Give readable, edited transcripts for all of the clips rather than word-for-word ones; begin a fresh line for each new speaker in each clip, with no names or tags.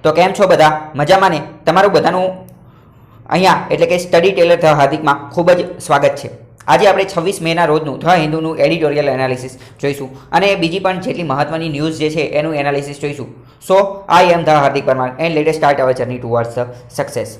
તો કેમ છો બધા? મજામાં ને? તમારું બધાનું અહીંયા એટલે કે સ્ટડી ટેલર ધ હાર્દિકમાં ખૂબ જ સ્વાગત છે. આજે આપણે 26 મેના રોજનું ધ હિન્દુનું એડિટોરિયલ એનાલિસિસ જોઈશું અને બીજી પણ જેટલી મહત્વની ન્યૂઝ જે છે એનું એનાલિસિસ જોઈશું. So I am the Hardik Parmar and let us start our journey towards the success.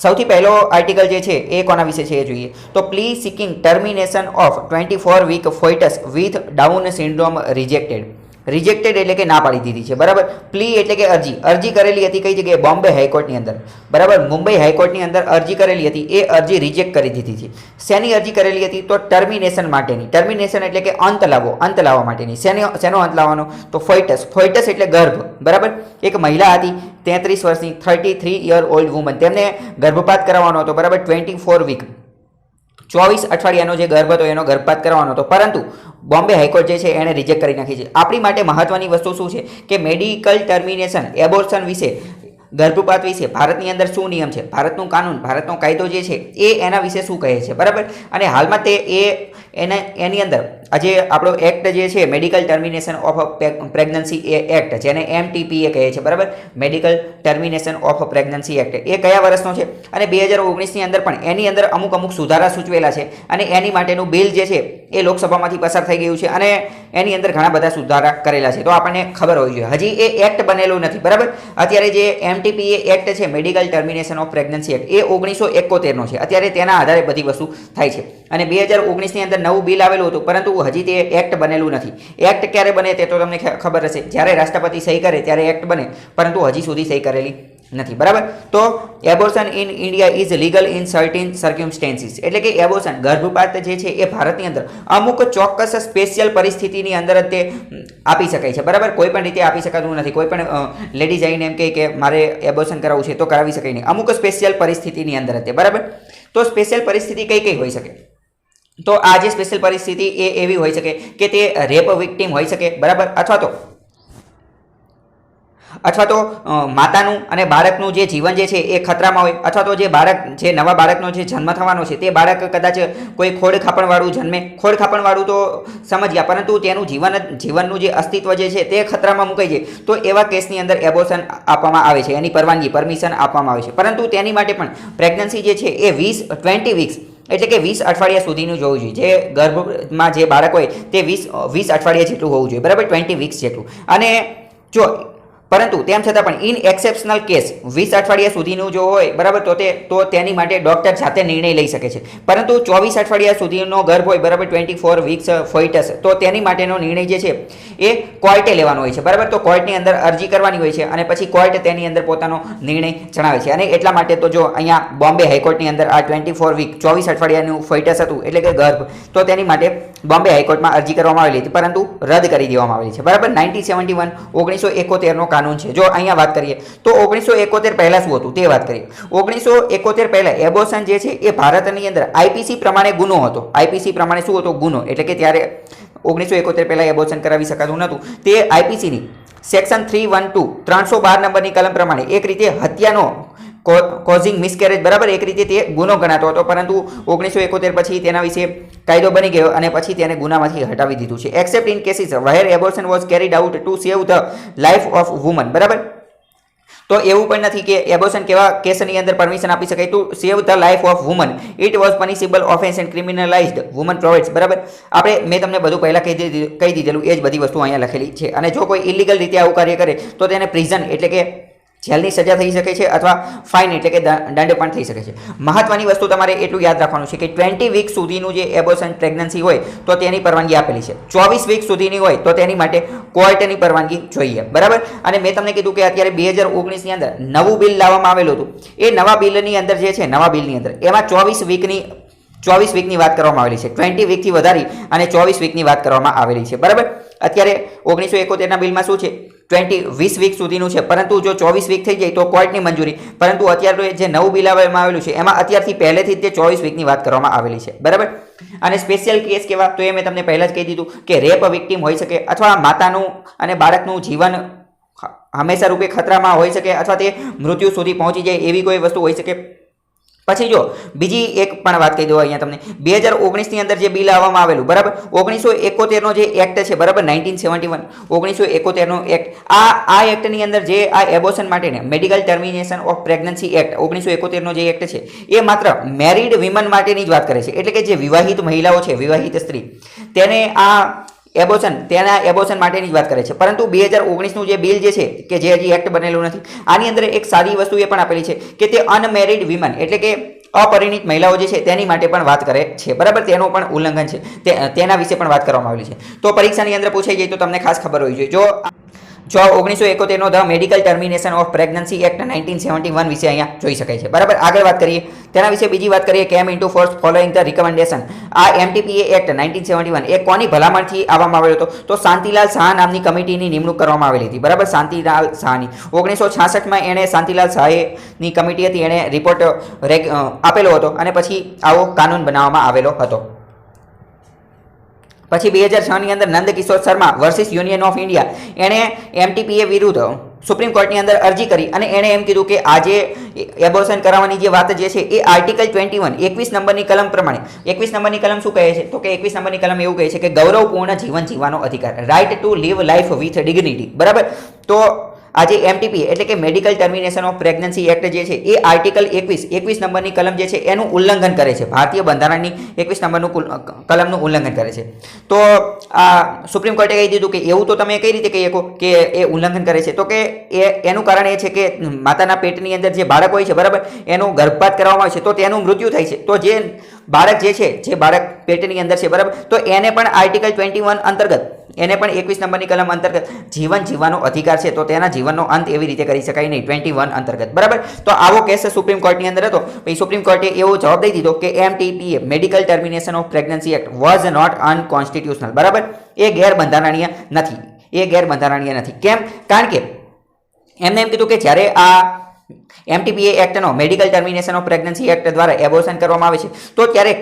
સૌથી પહેલો આર્ટિકલ જે છે એ કોના વિશે છે એ જોઈએ તો plea seeking termination of 24 week foetus with Down syndrome rejected. Rejected એટલે કે ના પાડી દીધી છે, બરાબર. પ્લી એટલે કે અરજી કરેલી હતી કઈ જગ્યાએ? બોમ્બે હાઈકોર્ટની અંદર, બરાબર. મુંબઈ હાઈકોર્ટની અંદર અરજી કરેલી હતી, એ અરજી રિજેક્ટ કરી દીધી છે. શેની અરજી કરેલી હતી? તો ટર્મિનેશન માટેની. ટર્મિનેશન એટલે કે અંત લાવવા માટેની. શેનો અંત લાવવાનો? તો ફોઇટસ. ફોઇટસ એટલે ગર્ભ, બરાબર. એક મહિલા હતી 33 વર્ષની, 33 યર ઓલ્ડ વુમન. તેમને ગર્ભપાત કરાવવાનો હતો, બરાબર. 24 વીક 24 અઠવાડિયાનો જે ગર્ભ હતો એનો ગર્ભપાત કરવાનો હતો, પરંતુ બોમ્બે હાઈકોર્ટ જે છે એણે રિજેક્ટ કરી નાખી છે. આપણી માટે મહત્વની વસ્તુ શું છે કે મેડિકલ ટર્મિનેશન, એબોર્શન વિશે, ગર્ભપાત વિશે ભારતની અંદર શું નિયમ છે, ભારતનું કાનૂન, ભારતનો કાયદો જે છે એ એના વિશે શું કહે છે, બરાબર. અને હાલમાં તે એની અંદર આજે આપણો એક્ટ જે છે મેડિકલ ટર્મિનેશન ઓફ પ્રેગ્નન્સી એ એક્ટ, જેને MTPA કહે છે, બરાબર. Medical termination of pregnancy act એ કયા વર્ષનો છે? અને 2019ની અંદર પણ એની અંદર અમુક સુધારા સૂચવેલા છે અને એની માટેનું બિલ જે છે એ લોકસભામાંથી પસાર થઈ ગયું છે અને એની અંદર ઘણા બધા સુધારા કરેલા છે. તો આપણને ખબર હોવી જોઈએ. હજી એ એક્ટ બનેલું નથી, બરાબર. અત્યારે જે MTPA એક્ટ છે medical termination of pregnancy act એ 1971નો છે. અત્યારે તેના આધારે બધી વસ્તુ થાય છે અને 2019ની અંદર નવું બિલ આવેલું હતું, પરંતુ હજી તે એક્ટ બનેલું નથી. એક્ટ ક્યારે બને તે તો તમને ખબર હશે, જ્યારે રાષ્ટ્રપતિ સહી કરે ત્યારે એક્ટ બને, પરંતુ હજી સુધી સહી કરેલી નથી, બરાબર. તો abortion in India is legal in certain circumstances, એટલે કે એબોર્શન ગર્ભપાત જે છે એ ભારતની અંદર અમુક ચોક્કસ સ્પેશિયલ પરિસ્થિતિની અંદર જ તે આપી શકાય છે, બરાબર. કોઈ પણ રીતે આપી શકાતું નથી. કોઈ પણ લેડીઝ આવીને એમ કહે કે મારે એબોર્શન કરાવવું છે તો કરાવી શકાય નહીં, અમુક સ્પેશિયલ પરિસ્થિતિની અંદર જ તે, બરાબર. તો સ્પેશિયલ પરિસ્થિતિ કઈ હોઈ શકે? તો આ જે સ્પેશિયલ પરિસ્થિતિ એ એવી હોઈ શકે કે તે રેપ વિક્ટિમ હોઈ શકે, બરાબર. અથવા તો માતાનું અને બાળકનું જે જીવન જે છે એ ખતરામાં હોય, અથવા તો જે નવા બાળકનો જે જન્મ થવાનો છે તે બાળક કદાચ કોઈ ખોડ ખાપણવાળું જન્મે. ખોડ ખાપણવાળું તો સમજ્યા, પરંતુ તેનું જીવનનું જે અસ્તિત્વ જે છે તે ખતરામાં મુકાઈ જાય, તો એવા કેસની અંદર એબોર્શન આપવામાં આવે છે, એની પરમિશન આપવામાં આવે છે. પરંતુ તેની માટે પણ પ્રેગ્નન્સી જે છે એ 20 વીક્સ એટલે કે 20 અઠવાડિયા સુધીનું જોવું જોઈએ. જે ગર્ભમાં જે બાળક હોય તે 20 અઠવાડિયા જેટલું હોવું જોઈએ, બરાબર. 20 વીક્સ જેટલું. અને પરંતુ તેમ છતાં પણ ઇન એક્સેપ્શનલ કેસ 20 અઠવાડિયા સુધીનું જો હોય, બરાબર, તો તેની માટે ડોક્ટર જાતે નિર્ણય લઈ શકે છે. પરંતુ 24 અઠવાડિયા સુધીનો ગર્ભ હોય, બરાબર, 24 વીક્સ ફોઇટસ, તો તેની માટેનો નિર્ણય જે છે એ કોર્ટે લેવાનો હોય છે, બરાબર. તો કોર્ટની અંદર અરજી કરવાની હોય છે અને પછી કોર્ટ તેની અંદર પોતાનો નિર્ણય જણાવે છે. અને એટલા માટે તો જો અહીંયા બોમ્બે હાઈકોર્ટની અંદર આ 24 વીક 24 અઠવાડિયાનું ફોઇટસ હતું, એટલે કે ગર્ભ, તો તેની માટે બોમ્બે હાઈકોર્ટમાં અરજી કરવામાં આવેલી હતી, પરંતુ રદ કરી દેવામાં આવેલી છે, બરાબર. 1971 કાનૂન છે. જો અહીંયા વાત કરીએ તો 1971 પહેલા શું હતું તે વાત કરીએ. 1971 પહેલા એબોર્શન જે છે એ ભારતની અંદર IPC પ્રમાણે ગુનો હતો. IPC પ્રમાણે શું હતો? ગુનો. એટલે કે ત્યારે 1971 પહેલા એબોર્શન કરાવી શકાતું નહોતું. તે IPC ની સેક્શન 312 312 નંબરની કલમ પ્રમાણે એક રીતે હત્યાનો કોઝિંગ મિસકેરેજ, બરાબર, એક રીતે તે ગુનો ગણાતો હતો. પરંતુ 1971 પછી તેના વિશે કાયદો બની ગયો અને પછી તેને ગુનામાંથી હટાવી દીધું છે. Except in cases where abortion was carried out to save the life of woman, બરાબર. તો એવું પણ નથી કે એબોર્શન કેવા કેસની અંદર પરમિશન આપી શકાય to save the life of woman. It was punishable offence and criminalised woman provides, બરાબર. મેં તમને બધું પહેલા કહી દીધેલું, એ જ બધી વસ્તુ અહીંયા લખેલી છે. અને જો કોઈ ઇલીગલ રીતે આવું કાર્ય કરે તો તેને પ્રિઝન એટલે કે જેલની સજા થઈ શકે છે અથવા ફાઇન એટલે કે દંડ પણ થઈ શકે છે. મહત્વની વસ્તુ તમારે એટલું યાદ રાખવાનું છે કે 20 વીક સુધીનું જે એબોર્શન પ્રેગ્નન્સી હોય તો તેની પરવાનગી આપેલી છે. 24 વીક સુધીની હોય તો તેની માટે કોર્ટની પરવાનગી જોઈએ, બરાબર. અને મેં તમને કીધું કે અત્યારે 2019ની અંદર નવું બિલ લાવવામાં આવેલું હતું. એ નવા બિલની અંદર જે છે, નવા બિલની અંદર એમાં 24 વીકની વાત કરવામાં આવેલી છે. 20 વીકથી વધારી અને 24 વીકની વાત કરવામાં આવેલી છે, બરાબર. અત્યારે 1971ના બિલમાં શું છે? 20 વીક સુધીનું છે, પરંતુ જો 24 વીક થઈ જાય તો કોર્ટની મંજૂરી. પરંતુ અત્યારે જે નવું બિલ લાવવામાં આવેલું છે એમાં અત્યારથી પહેલેથી જ તે 24 વીકની વાત કરવામાં આવેલી છે, બરાબર. અને સ્પેશિયલ કેસ કેવા? તો એ મેં તમને પહેલા જ કહી દીધું કે રેપ વિક્ટિમ હોઈ શકે, અથવા માતાનું અને બાળકનું જીવન હંમેશા રૂપે ખતરામાં હોઈ શકે, અથવા તે મૃત્યુ સુધી પહોંચી જાય એવી કોઈ વસ્તુ હોઈ શકે. પછી જો બીજી એક પણ વાત કહી દઉં અહીંયા તમને 2019ની અંદર જે બિલ આવવામાં આવેલું, બરાબર, 1971નો જે એક્ટ છે, બરાબર, 1971 1971નો એક્ટ, આ એક્ટની અંદર જે આ એબોર્શન માટેને medical termination of pregnancy act 1971નો જે એક્ટ છે એ માત્ર મેરિડ વિમન માટેની જ વાત કરે છે, એટલે કે જે વિવાહિત મહિલાઓ છે, વિવાહિત સ્ત્રી, તેને આ તેના એબોર્શન માટેની જ વાત કરે છે. પરંતુ 2019નું જે બિલ જે છે કે જે હજી એક્ટ બનેલું નથી, આની અંદર એક સારી વસ્તુ એ પણ આપેલી છે કે તે અનમેરિડ વિમન એટલે કે અપરિણિત મહિલાઓ જે છે તેની માટે પણ વાત કરે છે, બરાબર, તેનું પણ ઉલ્લંઘન છે, તેના વિશે પણ વાત કરવામાં આવેલી છે. તો પરીક્ષાની અંદર પૂછાઈ જાય તો તમને ખાસ ખબર હોવી જોઈએ. જો 1971નો the medical termination of pregnancy act 1971 વિશે અહીંયા જોઈ શકાય છે, બરાબર. આગળ વાત કરીએ તેના વિશે, બીજી વાત કરીએ, કેમ into force following the recommendation. આ MTPA એક્ટ 1971 એ કોની ભલામણથી આવવામાં આવેલો હતો? તો શાંતિલાલ શાહ નામની કમિટીની નિમણૂક કરવામાં આવેલી હતી, બરાબર, શાંતિલાલ શાહની. 1966માં એણે શાંતિલાલ શાહની કમિટી હતી, એણે રિપોર્ટ આપેલો હતો અને પછી આવો કાનૂન બનાવવામાં આવેલો હતો. પછી 2006ની અંદર Nandkishore Sharma versus union of India, એણે MTPA વિરુદ્ધ સુપ્રીમ કોર્ટની અંદર અરજી કરી અને એણે એમ કીધું કે આજે એબોર્શન કરાવવાની જે વાત જે છે એ આર્ટિકલ 21 21 નંબરની કલમ પ્રમાણે, 21 નંબરની કલમ શું કહે છે? તો કે 21 નંબરની કલમ એવું કહે છે કે ગૌરવપૂર્ણ જીવન જીવવાનો અધિકાર, right to live life with dignity, બરાબર. તો આજે MTPA એટલે કે medical termination of pregnancy act જે છે એ આર્ટિકલ 21 નંબરની કલમ જે છે એનું ઉલ્લંઘન કરે છે, ભારતીય બંધારણની 21 નંબરનું કલમનું ઉલ્લંઘન કરે છે. તો આ સુપ્રીમ કોર્ટે કહી દીધું કે એવું તો તમે કઈ રીતે કહી શકો કે એ ઉલ્લંઘન કરે છે? તો કે એનું કારણ એ છે કે માતાના પેટની અંદર જે બાળક હોય છે, બરાબર, એનું ગર્ભપાત કરવામાં આવે છે તો તેનું મૃત્યુ થાય છે. તો જે બાળક જે છે, જે બાળક પેટની અંદર છે, બરાબર, તો એને પણ આર્ટિકલ 21 અંતર્ગત, એને પણ 21 નંબરની કલમ અંતર્ગત જીવન જીવવાનો અધિકાર છે, તો તેના જીવનનો અંત એવી રીતે કરી શકાય નહીં 21 અંતર્ગત, બરાબર. તો આવો કેસ સુપ્રીમ કોર્ટની અંદર હતો. પછી સુપ્રીમ કોર્ટે એવો જવાબ દઈ દીધો કે MTPA medical termination of pregnancy act was not unconstitutional, બરાબર, એ ગેરબંધારણીય નથી, એ ગેરબંધારણીય નથી. કેમ? કારણ કે એમને એમ કીધું કે જ્યારે આ MTPA એક્ટનો medical termination of pregnancy act દ્વારા એબોર્શન કરવામાં આવે છે તો ત્યારે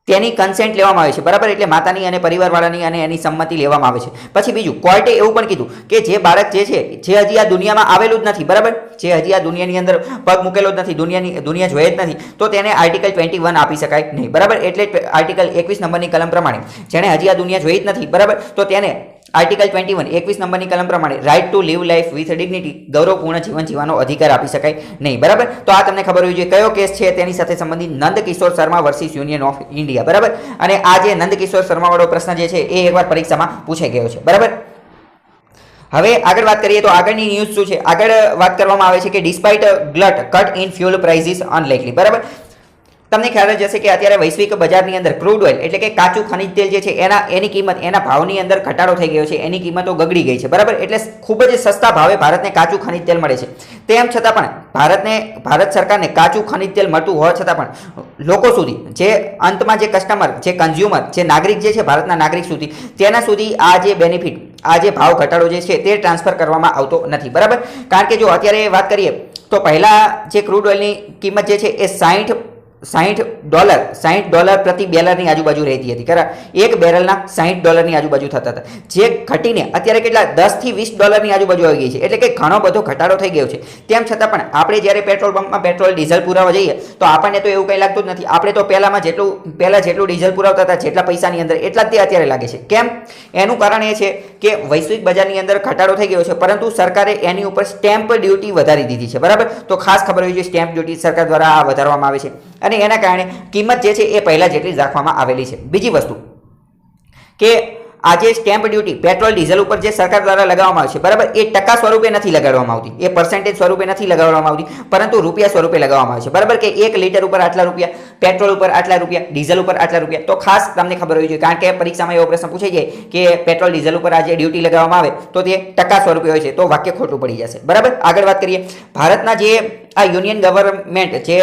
તેની કન્સેન્ટ લેવામાં આવે છે, બરાબર, એટલે માતાની અને પરિવારવાળાની અને એની સંમતિ લેવામાં આવે છે. પછી બીજું, કોર્ટે એવું પણ કીધું કે જે બાળક જે છે, જે હજી આ દુનિયામાં આવેલું જ નથી, બરાબર, જે હજી આ દુનિયાની અંદર પગ મૂકેલો જ નથી, દુનિયા જોઈ જ નથી, તો તેને આર્ટિકલ 21 આપી શકાય નહીં, બરાબર. એટલે આર્ટિકલ 21 નંબરની કલમ પ્રમાણે જેણે હજી આ દુનિયા જોઈ જ નથી, બરાબર, તો તેને આર્ટિકલ 21 નંબરની કલમ પ્રમાણે right to live life with dignity, ગૌરવપૂર્ણ જીવન જીવવાનો અધિકાર આપી શકાય નહીં, બરાબર. તો આ તમને ખબર હોવી જોઈએ કયો કેસ છે તેની સાથે સંબંધિત, Nandkishore Sharma versus union of India, બરાબર. અને આ જે નંદકિશોર શર્મા વાળો પ્રશ્ન જે છે એ એકવાર પરીક્ષામાં પૂછાઈ ગયો છે, બરાબર. હવે આગળ વાત કરીએ તો આગળની ન્યૂઝ શું છે? આગળ વાત કરવામાં આવે છે કે despite glut cut in fuel prices unlikely, બરાબર. તમને ખ્યાલ જ હશે કે અત્યારે વૈશ્વિક બજારની અંદર ક્રૂડ ઓઇલ એટલે કે કાચું ખનિજ તેલ જે છે એની કિંમત, એના ભાવની અંદર ઘટાડો થઈ ગયો છે, એની કિંમતો ગગડી ગઈ છે, બરાબર. એટલે ખૂબ જ સસ્તા ભાવે ભારતને કાચું ખનિજ તેલ મળે છે. તેમ છતાં પણ ભારત સરકારને કાચું ખનિજ તેલ મળતું હોવા છતાં પણ લોકો સુધી, જે અંતમાં જે કસ્ટમર, જે કન્ઝ્યુમર, જે નાગરિક જે છે, ભારતના નાગરિક સુધી, તેના સુધી આ જે બેનિફિટ, આ જે ભાવ ઘટાડો જે છે તે ટ્રાન્સફર કરવામાં આવતો નથી, બરાબર. કારણ કે જો અત્યારે વાત કરીએ તો પહેલાં જે ક્રૂડ ઓઇલની કિંમત જે છે એ $60 પ્રતિ બેરલની આજુબાજુ રહેતી હતી, ખરા, એક બેરલના $60ની આજુબાજુ થતા હતા, જે ઘટીને અત્યારે કેટલા $10 થી $20ની આજુબાજુ આવી ગઈ છે. એટલે કે ઘણો બધો ઘટાડો થઈ ગયો છે. તેમ છતાં પણ આપણે જ્યારે પેટ્રોલ પંપમાં પેટ્રોલ ડીઝલ પુરાવા જઈએ તો આપણને તો એવું કંઈ લાગતું જ નથી. આપણે તો પહેલાં જેટલું ડીઝલ પુરાવતા હતા, જેટલા પૈસાની અંદર, એટલા જ તે અત્યારે લાગે છે. કેમ? એનું કારણ એ છે કે વૈશ્વિક બજારની અંદર ઘટાડો થઈ ગયો છે, પરંતુ સરકારે એની ઉપર સ્ટેમ્પ ડ્યુટી વધારી દીધી છે, બરાબર. તો ખાસ ખબર હોવી જોઈએ, સ્ટેમ્પ ડ્યુટી સરકાર દ્વારા આ વધારવામાં આવે છે અને એના કારણે કિંમત જે છે એ પહેલા જેટલી જ રાખવામાં આવેલી છે. બીજી વસ્તુ કે આજે સ્ટેમ્પ ડ્યુટી પેટ્રોલ ડીઝલ ઉપર જે સરકાર દ્વારા લગાવવામાં આવે છે, બરાબર, એ ટકા સ્વરૂપે નથી લગાડવામાં આવતી, એ પર્સન્ટેજ સ્વરૂપે નથી લગાડવામાં આવતી, પરંતુ રૂપિયા સ્વરૂપે લગાવવામાં આવે છે, બરાબર. કે 1 લીટર ઉપર આટલા રૂપિયા, પેટ્રોલ ઉપર આટલા રૂપિયા, ડીઝલ ઉપર આટલા રૂપિયા. તો ખાસ તમને ખબર હોવી જોઈએ, કારણ કે પરીક્ષામાં એવો પ્રશ્ન પૂછાઈ જાય કે પેટ્રોલ ડીઝલ ઉપર આજે ડ્યુટી લગાવવામાં આવે તો તે ટકા સ્વરૂપે હોય છે, તો વાક્ય ખોટું પડી જશે, બરાબર. આગળ વાત કરીએ, ભારતના જે આ યુનિયન ગવર્મેન્ટ જે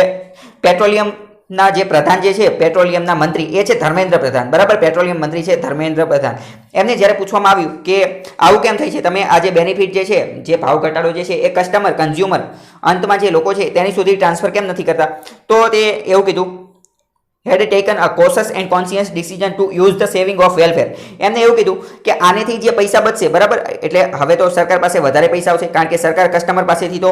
પેટ્રોલિયમ ના જે પ્રધાન જે છે, પેટ્રોલિયમના મંત્રી, એ છે ધર્મેન્દ્ર પ્રધાન, બરાબર. પેટ્રોલિયમ મંત્રી છે ધર્મેન્દ્ર પ્રધાન. એમને જ્યારે પૂછવામાં આવ્યું કે આવું કેમ થાય છે, તમે આ જે બેનિફિટ જે છે, જે ભાવ ઘટાડો જે છે એ કસ્ટમર, કન્ઝ્યુમર, અંતમાં જે લોકો છે તેની સુધી ટ્રાન્સફર કેમ નથી કરતા, તો તે એવું કીધું, had taken a cautious and conscious decision to use the saving of welfare. એમને એવું કીધું કે આનેથી જે પૈસા બચશે, બરાબર, એટલે હવે તો સરકાર પાસે વધારે પૈસા આવશે, કારણ કે સરકાર કસ્ટમર પાસેથી તો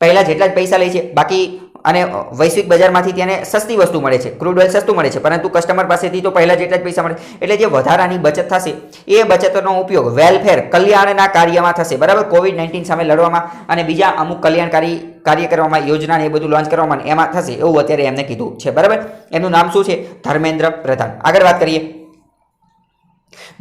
પહેલા જેટલા જ પૈસા લે છે, બાકી અને વૈશ્વિક બજારમાંથી તેને સસ્તી વસ્તુ મળે છે, ક્રૂડ ઓઇલ સસ્તું મળે છે, પરંતુ કસ્ટમર પાસેથી તો પહેલાં જેટલા જ પૈસા મળે. એટલે જે વધારાની બચત થશે એ બચતનો ઉપયોગ વેલફેર કલ્યાણના કાર્યમાં થશે, બરાબર. COVID-19 સામે લડવામાં અને બીજા અમુક કલ્યાણકારી કાર્ય કરવામાં, યોજના એ બધું લોન્ચ કરવામાં એમાં થશે એવું અત્યારે એમને કીધું છે, બરાબર. એનું નામ શું છે? ધર્મેન્દ્ર પ્રધાન. આગળ વાત કરીએ.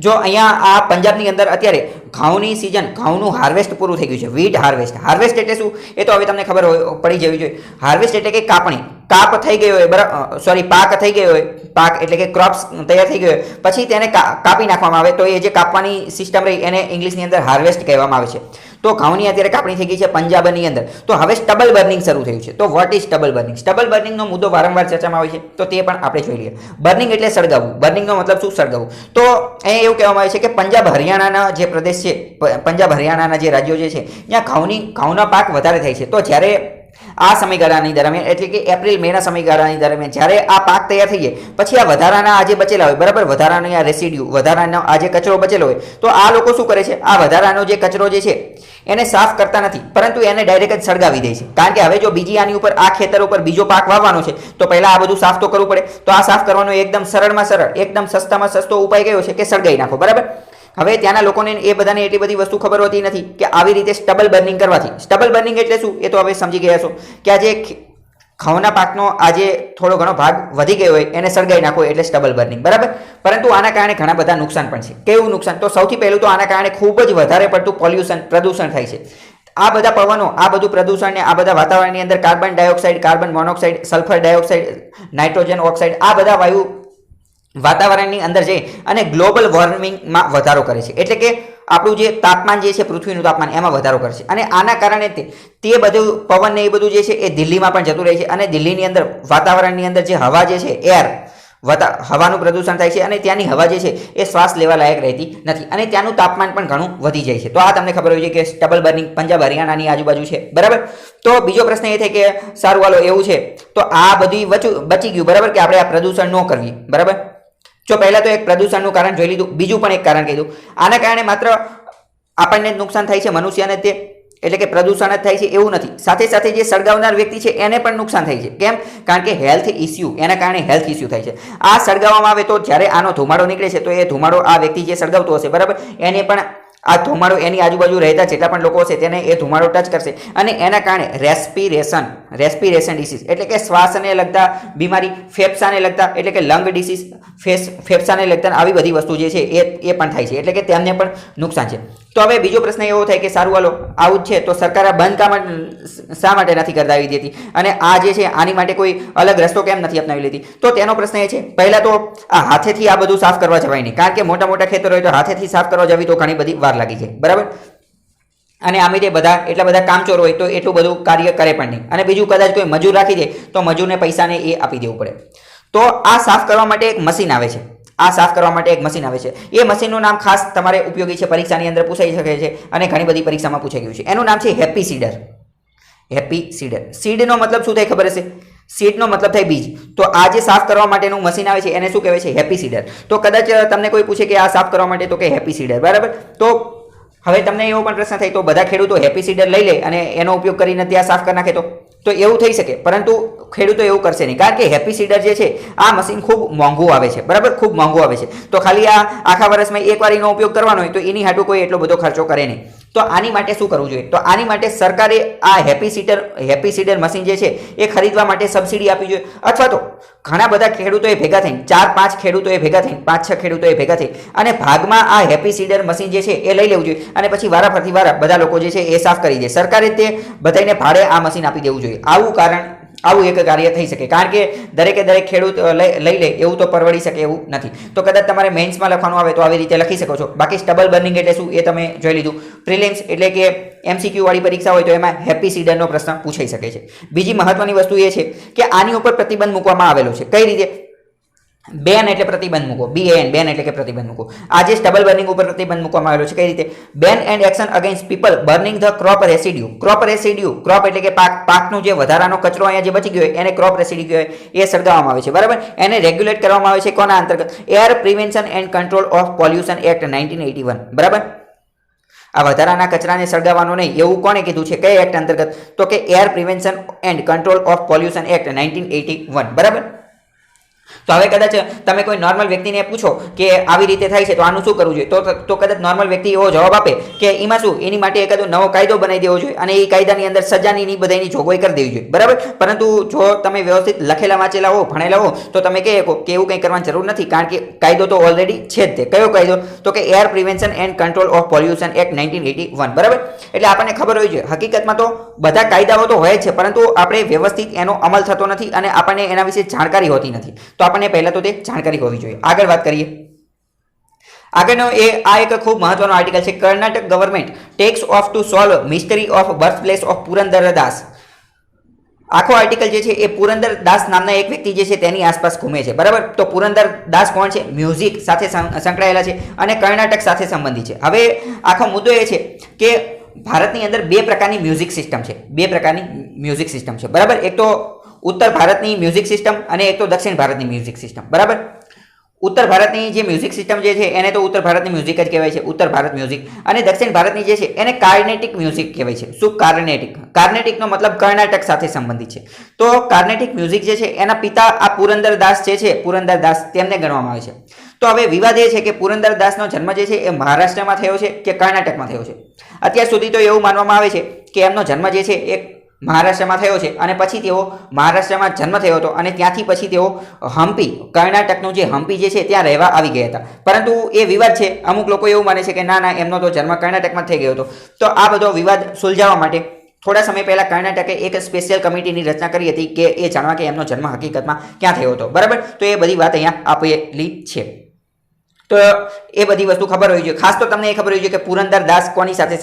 જો અહીંયા આ પંજાબની અંદર અત્યારે ઘઉંની સિઝન, ઘઉંનું હાર્વેસ્ટ પૂરું થઈ ગયું છે. વીટ હાર્વેસ્ટ. હાર્વેસ્ટ એટલે શું એ તો હવે તમને ખબર પડી જવી જોઈએ. હાર્વેસ્ટ એટલે કે કાપણી. કાપ થઈ ગયો હોય, બરાબર, સોરી, પાક થઈ ગયો હોય, પાક એટલે કે ક્રોપ્સ તૈયાર થઈ ગયો હોય, પછી તેને કાપી નાખવામાં આવે તો એ જે કાપવાની સિસ્ટમ રહી એને ઇંગ્લિશની અંદર હાર્વેસ્ટ કહેવામાં આવે છે. તો ઘઉંની અત્યારે કાપણી થઈ ગઈ છે પંજાબની અંદર. તો હવે સ્ટબલ બર્નિંગ શરૂ થયું છે. તો વોટ ઇઝ સ્ટબલ બર્નિંગ? સ્ટબલ બર્નિંગનો મુદ્દો વારંવાર ચર્ચામાં આવે છે, તો તે પણ આપણે જોઈ લઈએ. બર્નિંગ એટલે સળગાવવું. બર્નિંગનો મતલબ શું? સળગાવવું. તો અહીંયા એવું કહેવામાં આવે છે કે પંજાબ હરિયાણાના જે પ્રદેશ છે, પંજાબ હરિયાણાના જે રાજ્યો જે છે ત્યાં ઘઉંનો પાક વધારે થાય છે. તો જ્યારે આ સમયગાળાની દરમિયાન એટલે કે એપ્રિલ મેના સમયગાળાની દરમિયાન જ્યારે આ પાક તૈયાર થઈ જાય પછી આ વધારાના આ જે બચેલા હોય, બરાબર, વધારાનો આ રેસિડ્યુ, વધારાનો આ જે કચરો બચેલો હોય, તો આ લોકો શું કરે છે? આ વધારાનો જે કચરો જે છે એને સાફ કરતા નથી, પરંતુ એને ડાયરેક્ટ જ સળગાવી દે છે. કારણ કે હવે જો બીજી આની ઉપર આ ખેતર ઉપર બીજો પાક વાવવાનો છે તો પહેલા આ બધું સાફ તો કરવું પડે. તો આ સાફ કરવાનો એકદમ સરળમાં સરળ, એકદમ સસ્તામાં સસ્તો ઉપાય કયો છે કે સળગાવી નાખો, બરાબર. હવે ત્યાંના લોકોને એ બધાને એટલી બધી વસ્તુ ખબર હોતી નથી કે આવી રીતે સ્ટબલ બર્નિંગ કરવાથી. સ્ટબલ બર્નિંગ એટલે શું એ તો હવે સમજી ગયા છો કે આ જે ઘઉંના પાકનો આજે થોડો ઘણો ભાગ વધી ગયો હોય એને સળગાવી નાખો એટલે સ્ટબલ બર્નિંગ, બરાબર. પરંતુ આના કારણે ઘણા બધા નુકસાન પણ છે. કેવું નુકસાન? તો સૌથી પહેલું તો આના કારણે ખૂબ જ વધારે પડતું પ્રદૂષણ થાય છે. આ બધા પવનો, આ બધું પ્રદૂષણ ને આ બધા વાતાવરણની અંદર carbon dioxide, carbon monoxide, sulphur dioxide, nitrogen oxide, આ બધા વાયુ વાતાવરણની અંદર જઈ અને ગ્લોબલ વોર્મિંગમાં વધારો કરે છે. એટલે કે આપણું જે તાપમાન જે છે, પૃથ્વીનું તાપમાન, એમાં વધારો કરે છે. અને આના કારણે તે બધું પવન ને એ બધું જે છે એ દિલ્હીમાં પણ જતું રહે છે. અને દિલ્હીની અંદર વાતાવરણની અંદર જે હવા જે છે, એર, હવાનું પ્રદૂષણ થાય છે અને ત્યાંની હવા જે છે એ શ્વાસ લેવા લાયક રહેતી નથી અને ત્યાંનું તાપમાન પણ ઘણું વધી જાય છે. તો આ તમને ખબર હોય છે કે સ્ટબલ બર્નિંગ પંજાબ હરિયાણાની આજુબાજુ છે, બરાબર. તો બીજો પ્રશ્ન એ થાય કે સારું વાલો એવું છે તો આ બધી બચી ગયું, બરાબર, કે આપણે આ પ્રદૂષણ ન કરવી, બરાબર. જો પહેલા તો એક પ્રદૂષણનું કારણ જોઈ લીધું, બીજું પણ એક કારણ કીધું. આના કારણે માત્ર આપણને જ નુકસાન થાય છે, મનુષ્યને તે, એટલે કે પ્રદૂષણ જ થાય છે એવું નથી. સાથે સાથે જે સળગાવનાર વ્યક્તિ છે એને પણ નુકસાન થાય છે. કેમ? કારણ કે હેલ્થ ઇસ્યુ, એના કારણે હેલ્થ ઇસ્યુ થાય છે. આ સળગાવવામાં આવે તો જ્યારે આનો ધુમાડો નીકળે છે તો એ ધુમાડો આ વ્યક્તિ જે સળગાવતો હશે, બરાબર, એને પણ આ ધુમાડો એની આજુબાજુ રહેતા જેટલા પણ લોકો હશે તેને એ ધુમાડો ટચ કરશે અને એના કારણે રેસ્પિરેશન ડિસીઝ એટલે કે શ્વાસને લગતા બીમારી, ફેફસાને લગતા એટલે કે લંગ ડિસીઝ, ફેફસાને લગતા આવી બધી વસ્તુ જે છે એ પણ થાય છે. એટલે કે તેમને પણ નુકસાન છે. તો હવે બીજો પ્રશ્ન એવો થાય કે સારું વાલો આવું જ છે તો સરકાર આ બંધ શા માટે નથી કરાવી દેતી અને આ જે છે આની માટે કોઈ અલગ રસ્તો કેમ નથી અપનાવી લેતી? તો તેનો પ્રશ્ન એ છે, પહેલા તો આ હાથેથી આ બધું સાફ કરવા જવાય નહીં. કારણ કે મોટા મોટા ખેતરો હોય તો હાથેથી સાફ કરવા જવી તો ઘણી બધી વાર લાગી જાય, બરાબર. અને આમે તે એટલા બધા કામચોર હોય તો એટલું બધું કાર્ય કરે પણ નહીં. અને બીજું કદાચ કોઈ મજૂર રાખી દે તો મજૂરને પૈસાને એ આપી દેવું પડે. તો આ સાફ કરવા માટે એક મશીન આવે છે. એ મશીનનું નામ ખાસ તમારે ઉપયોગી છે, પરીક્ષાની અંદર પૂછાઈ શકે છે અને ઘણી બધી પરીક્ષામાં પૂછાઈ ગયું છે. એનું નામ છે હેપી સીડર. સીડનો મતલબ શું થાય ખબર હશે? સીડનો મતલબ થાય બીજ. તો આ જે સાફ કરવા માટેનું મશીન આવે છે એને શું કહેવાય છે? Happy seeder. તો કદાચ તમને કોઈ પૂછે કે આ સાફ કરવા માટે, તો કે હેપી સીડર, બરાબર. તો હવે તમને એવો પણ પ્રશ્ન થાય તો બધા ખેડૂતો હેપી સીડર લઈ લે અને એનો ઉપયોગ કરીને ત્યાં સાફ કરી નાખે તો એવું થઈ શકે, પરંતુ ખેડૂતો એવું કરશે નહીં. કારણ કે હેપી સીડર જે છે આ મશીન ખૂબ મોંઘું આવે છે, બરાબર, ખૂબ મોંઘું આવે છે. તો ખાલી આ આખા વર્ષમાં એકવાર એનો ઉપયોગ કરવાનો હોય તો એની હાટું કોઈ એટલો બધો ખર્ચો કરે નહીં. તો આની માટે શું કરવું જોઈએ? તો આની માટે સરકારે આ હેપી સીડર મશીન જે છે એ ખરીદવા માટે સબસિડી આપવી જોઈએ. અથવા તો ઘણા બધા ખેડૂતોએ ભેગા થઈને 4-5 ખેડૂતોએ ભેગા થઈને 5-6 ખેડૂતોએ ભેગા થઈ અને ભાગમાં આ હેપી સીડર મશીન જે છે એ લઈ લેવું જોઈએ અને પછી વારાફરતી બધા લોકો જે છે એ સાફ કરી દે. સરકારે તે બધાને ભાડે આ મશીન આપી દેવું જોઈએ. આવું એક કાર્ય થઈ શકે. કારણ કે દરેક ખેડૂત લઈ લે એવું તો પરવડી શકે એવું નથી. તો કદાચ તમારે મેઇન્સમાં લખવાનું આવે તો આવી રીતે લખી શકો છો. બાકી સ્ટબલ બર્નિંગ એટલે શું એ તમે જોઈ લીધું. પ્રિલિમ્સ એટલે કે MCQ વાળી પરીક્ષા હોય તો એમાં હેપી સીડરનો પ્રશ્ન પૂછાઈ શકે છે. બીજી મહત્વની વસ્તુ એ છે કે આની ઉપર પ્રતિબંધ મૂકવામાં આવેલો છે. કઈ રીતે? બેન એટલે પ્રતિબંધ મૂકો, બેન એટલે કે પ્રતિબંધ મૂકો. આજે સ્ટબલ બર્નિંગ ઉપર પ્રતિબંધ મૂકવામાં આવેલો છે. કઈ રીતે? બેન and action against people burning the crop residue. Crop એટલે કે પાકનું જે વધારાનો કચરો અહીંયા જે બચી ગયો હોય એને ક્રોપ રેસિડ્યુ કહેવાય. એ સળગાવવામાં આવે છે, બરાબર. એને રેગ્યુલેટ કરવામાં આવે છે કોના અંતર્ગત? Air prevention and control of pollution act 1981, બરાબર. આ વધારાના કચરાને સળગાવવાનો નહીં એવું કોણે કીધું છે, કઈ એક્ટ અંતર્ગત? તો કે air prevention and control of pollution act 1981, બરાબર. તો હવે કદાચ તમે કોઈ નોર્મલ વ્યક્તિને પૂછો કે આવી રીતે થાય છે તો આનું શું કરવું જોઈએ, તો કદાચ નોર્મલ વ્યક્તિ એવો જવાબ આપે કે એમાં શું, એની માટે એકાદો નવો કાયદો બનાવી દેવો જોઈએ અને એ કાયદાની અંદર સજાની બધાની જોગવાઈ કરી દેવી જોઈએ, બરાબર. પરંતુ જો તમે વ્યવસ્થિત લખેલા વાંચેલા હો, ભણેલા હો, તો તમે કહી શકો કે એવું કંઈ કરવાની જરૂર નથી, કારણ કે કાયદો તો ઓલરેડી છે જ. તે કયો કાયદો? તો કે air prevention and control of pollution act 1981, બરાબર. એટલે આપણને ખબર હોવી જોઈએ, હકીકતમાં તો બધા કાયદાઓ તો હોય જ છે, પરંતુ આપણે વ્યવસ્થિત એનો અમલ થતો નથી અને આપણને એના વિશે જાણકારી હોતી નથી. તો આપણને પહેલા તો તે જાણકારી હોવી જોઈએ. આગળ વાત કરીએ. આગળનો આ એક ખૂબ મહત્વનો આર્ટિકલ છે. Karnataka government takes off to solve mystery of birth place of Purandara Dasa. આખો આર્ટિકલ જે છે એ પુરંદર દાસ નામના એક વ્યક્તિ જે છે તેની આસપાસ ઘૂમે છે, બરાબર. તો પુરંદર દાસ કોણ છે? મ્યુઝિક સાથે સંકળાયેલા છે અને કર્ણાટક સાથે સંબંધિત છે. હવે આખો મુદ્દો એ છે કે ભારતની અંદર બે પ્રકારની મ્યુઝિક સિસ્ટમ છે. બે પ્રકારની મ્યુઝિક સિસ્ટમ છે, બરાબર. એક તો ઉત્તર ભારતની મ્યુઝિક સિસ્ટમ અને એક તો દક્ષિણ ભારતની મ્યુઝિક સિસ્ટમ, બરાબર. ઉત્તર ભારતની જે મ્યુઝિક સિસ્ટમ જે છે એને તો ઉત્તર ભારતની મ્યુઝિક જ કહેવાય છે, ઉત્તર ભારત મ્યુઝિક. અને દક્ષિણ ભારતની જે છે એને કાર્નેટિક મ્યુઝિક કહેવાય છે. શું? કાર્નેટિક. કાર્નેટિકનો મતલબ કર્ણાટક સાથે સંબંધિત છે. તો કાર્નેટિક મ્યુઝિક જે છે એના પિતા આ પુરંદર દાસ જે છે, પુરંદર દાસ, તેમને ગણવામાં આવે છે. તો હવે વિવાદ એ છે કે પુરંદર દાસનો જન્મ જે છે એ મહારાષ્ટ્રમાં થયો છે કે કર્ણાટકમાં થયો છે. અત્યાર સુધી તો એવું માનવામાં આવે છે કે એમનો જન્મ જે છે એ મહારાષ્ટ્રમાં થયો છે અને પછી તેઓ મહારાષ્ટ્રમાં જન્મ થયો હતો અને ત્યાંથી પછી તેઓ હમ્પી, કર્ણાટકનું જે હમ્પી જે છે ત્યાં રહેવા આવી ગયા હતા. પરંતુ એ વિવાદ છે, અમુક લોકો એવું માને છે કે ના ના, એમનો તો જન્મ કર્ણાટકમાં થઈ ગયો હતો. તો આ બધો વિવાદ સુલઝાવવા માટે થોડા સમય પહેલા કર્ણાટકે એક સ્પેશિયલ કમિટીની રચના કરી હતી કે એ જાણવા કે એમનો જન્મ હકીકતમાં ક્યાં થયો હતો, બરાબર. તો એ બધી વાત અહીંયા આપેલી છે. તો એ બધી વસ્તુ ખબર હોવી જોઈએ. ખાસ તો તમને એ ખબર હોવી જોઈએ કે પુરંદર દાસ કોની સાથે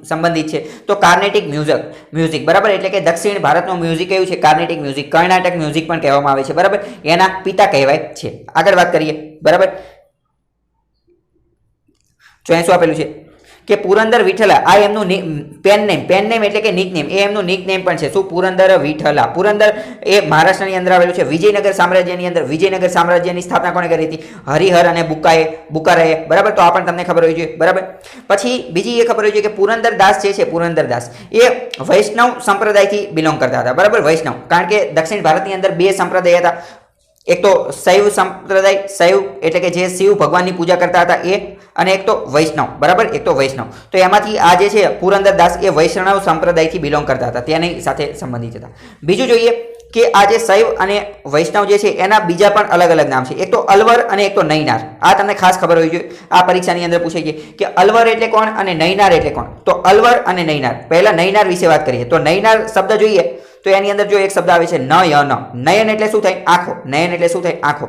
સંબંધિત છે? તો કાર્નેટિક મ્યુઝિક, બરાબર. એટલે કે દક્ષિણ ભારતનું મ્યુઝિક એવું છે કાર્નેટિક મ્યુઝિક, કર્ણાટક મ્યુઝિક પણ કહેવામાં આવે છે, બરાબર. એના પિતા કહેવાય છે. આગળ વાત કરીએ, બરાબર. જો અહીં શું આપેલું છે કે પુરંદર વિઠ્ઠલા, આ એમનું પેન નેમ એટલે કે નિક નેમ, એ એમનું નિક નેમ પણ છે. શું? પુરંદર વિઠ્ઠલા. પુરંદર એ મહારાષ્ટ્રની અંદર આવેલું છે. વિજયનગર સામ્રાજ્યની અંદર, વિજયનગર સામ્રાજ્યની સ્થાપના કોણે કરી હતી? હરિહર અને બુકારાએ, બરાબર. તો આ પણ તમને ખબર હોવી જોઈએ, બરાબર. પછી બીજી એ ખબર હોવી જોઈએ કે પુરંદર દાસ જે છે, પુરંદર દાસ એ વૈષ્ણવ સંપ્રદાયથી બિલોંગ કરતા હતા, બરાબર. વૈષ્ણવ, કારણ કે દક્ષિણ ભારતની અંદર બે સંપ્રદાય હતા. એક તો શૈવ સંપ્રદાય, શૈવ એટલે કે જે શિવ ભગવાનની પૂજા કરતા હતા એ, અને એક તો વૈષ્ણવ, બરાબર. એક તો વૈષ્ણવ. તો એમાંથી આ જે છે પુરંદર દાસ એ વૈષ્ણવ સંપ્રદાયથી બિલોંગ કરતા હતા, તેની સાથે સંબંધિત હતા. બીજું જોઈએ કે આ જે શૈવ અને વૈષ્ણવ જે છે એના બીજા પણ અલગ અલગ નામ છે. એક તો અલવર અને એક તો નૈનાર. આ તમને ખાસ ખબર હોવી જોઈએ, આ પરીક્ષાની અંદર પૂછાય છે કે અલવર એટલે કોણ અને નૈનાર એટલે કોણ. તો અલવર અને નૈનાર. પહેલા નૈનાર વિશે વાત કરીએ તો નૈનાર શબ્દ જોઈએ તો એની અંદર જો એક શબ્દ આવે છે નયન. નયન એટલે શું થાય? આંખો. નયન એટલે શું થાય? આંખો.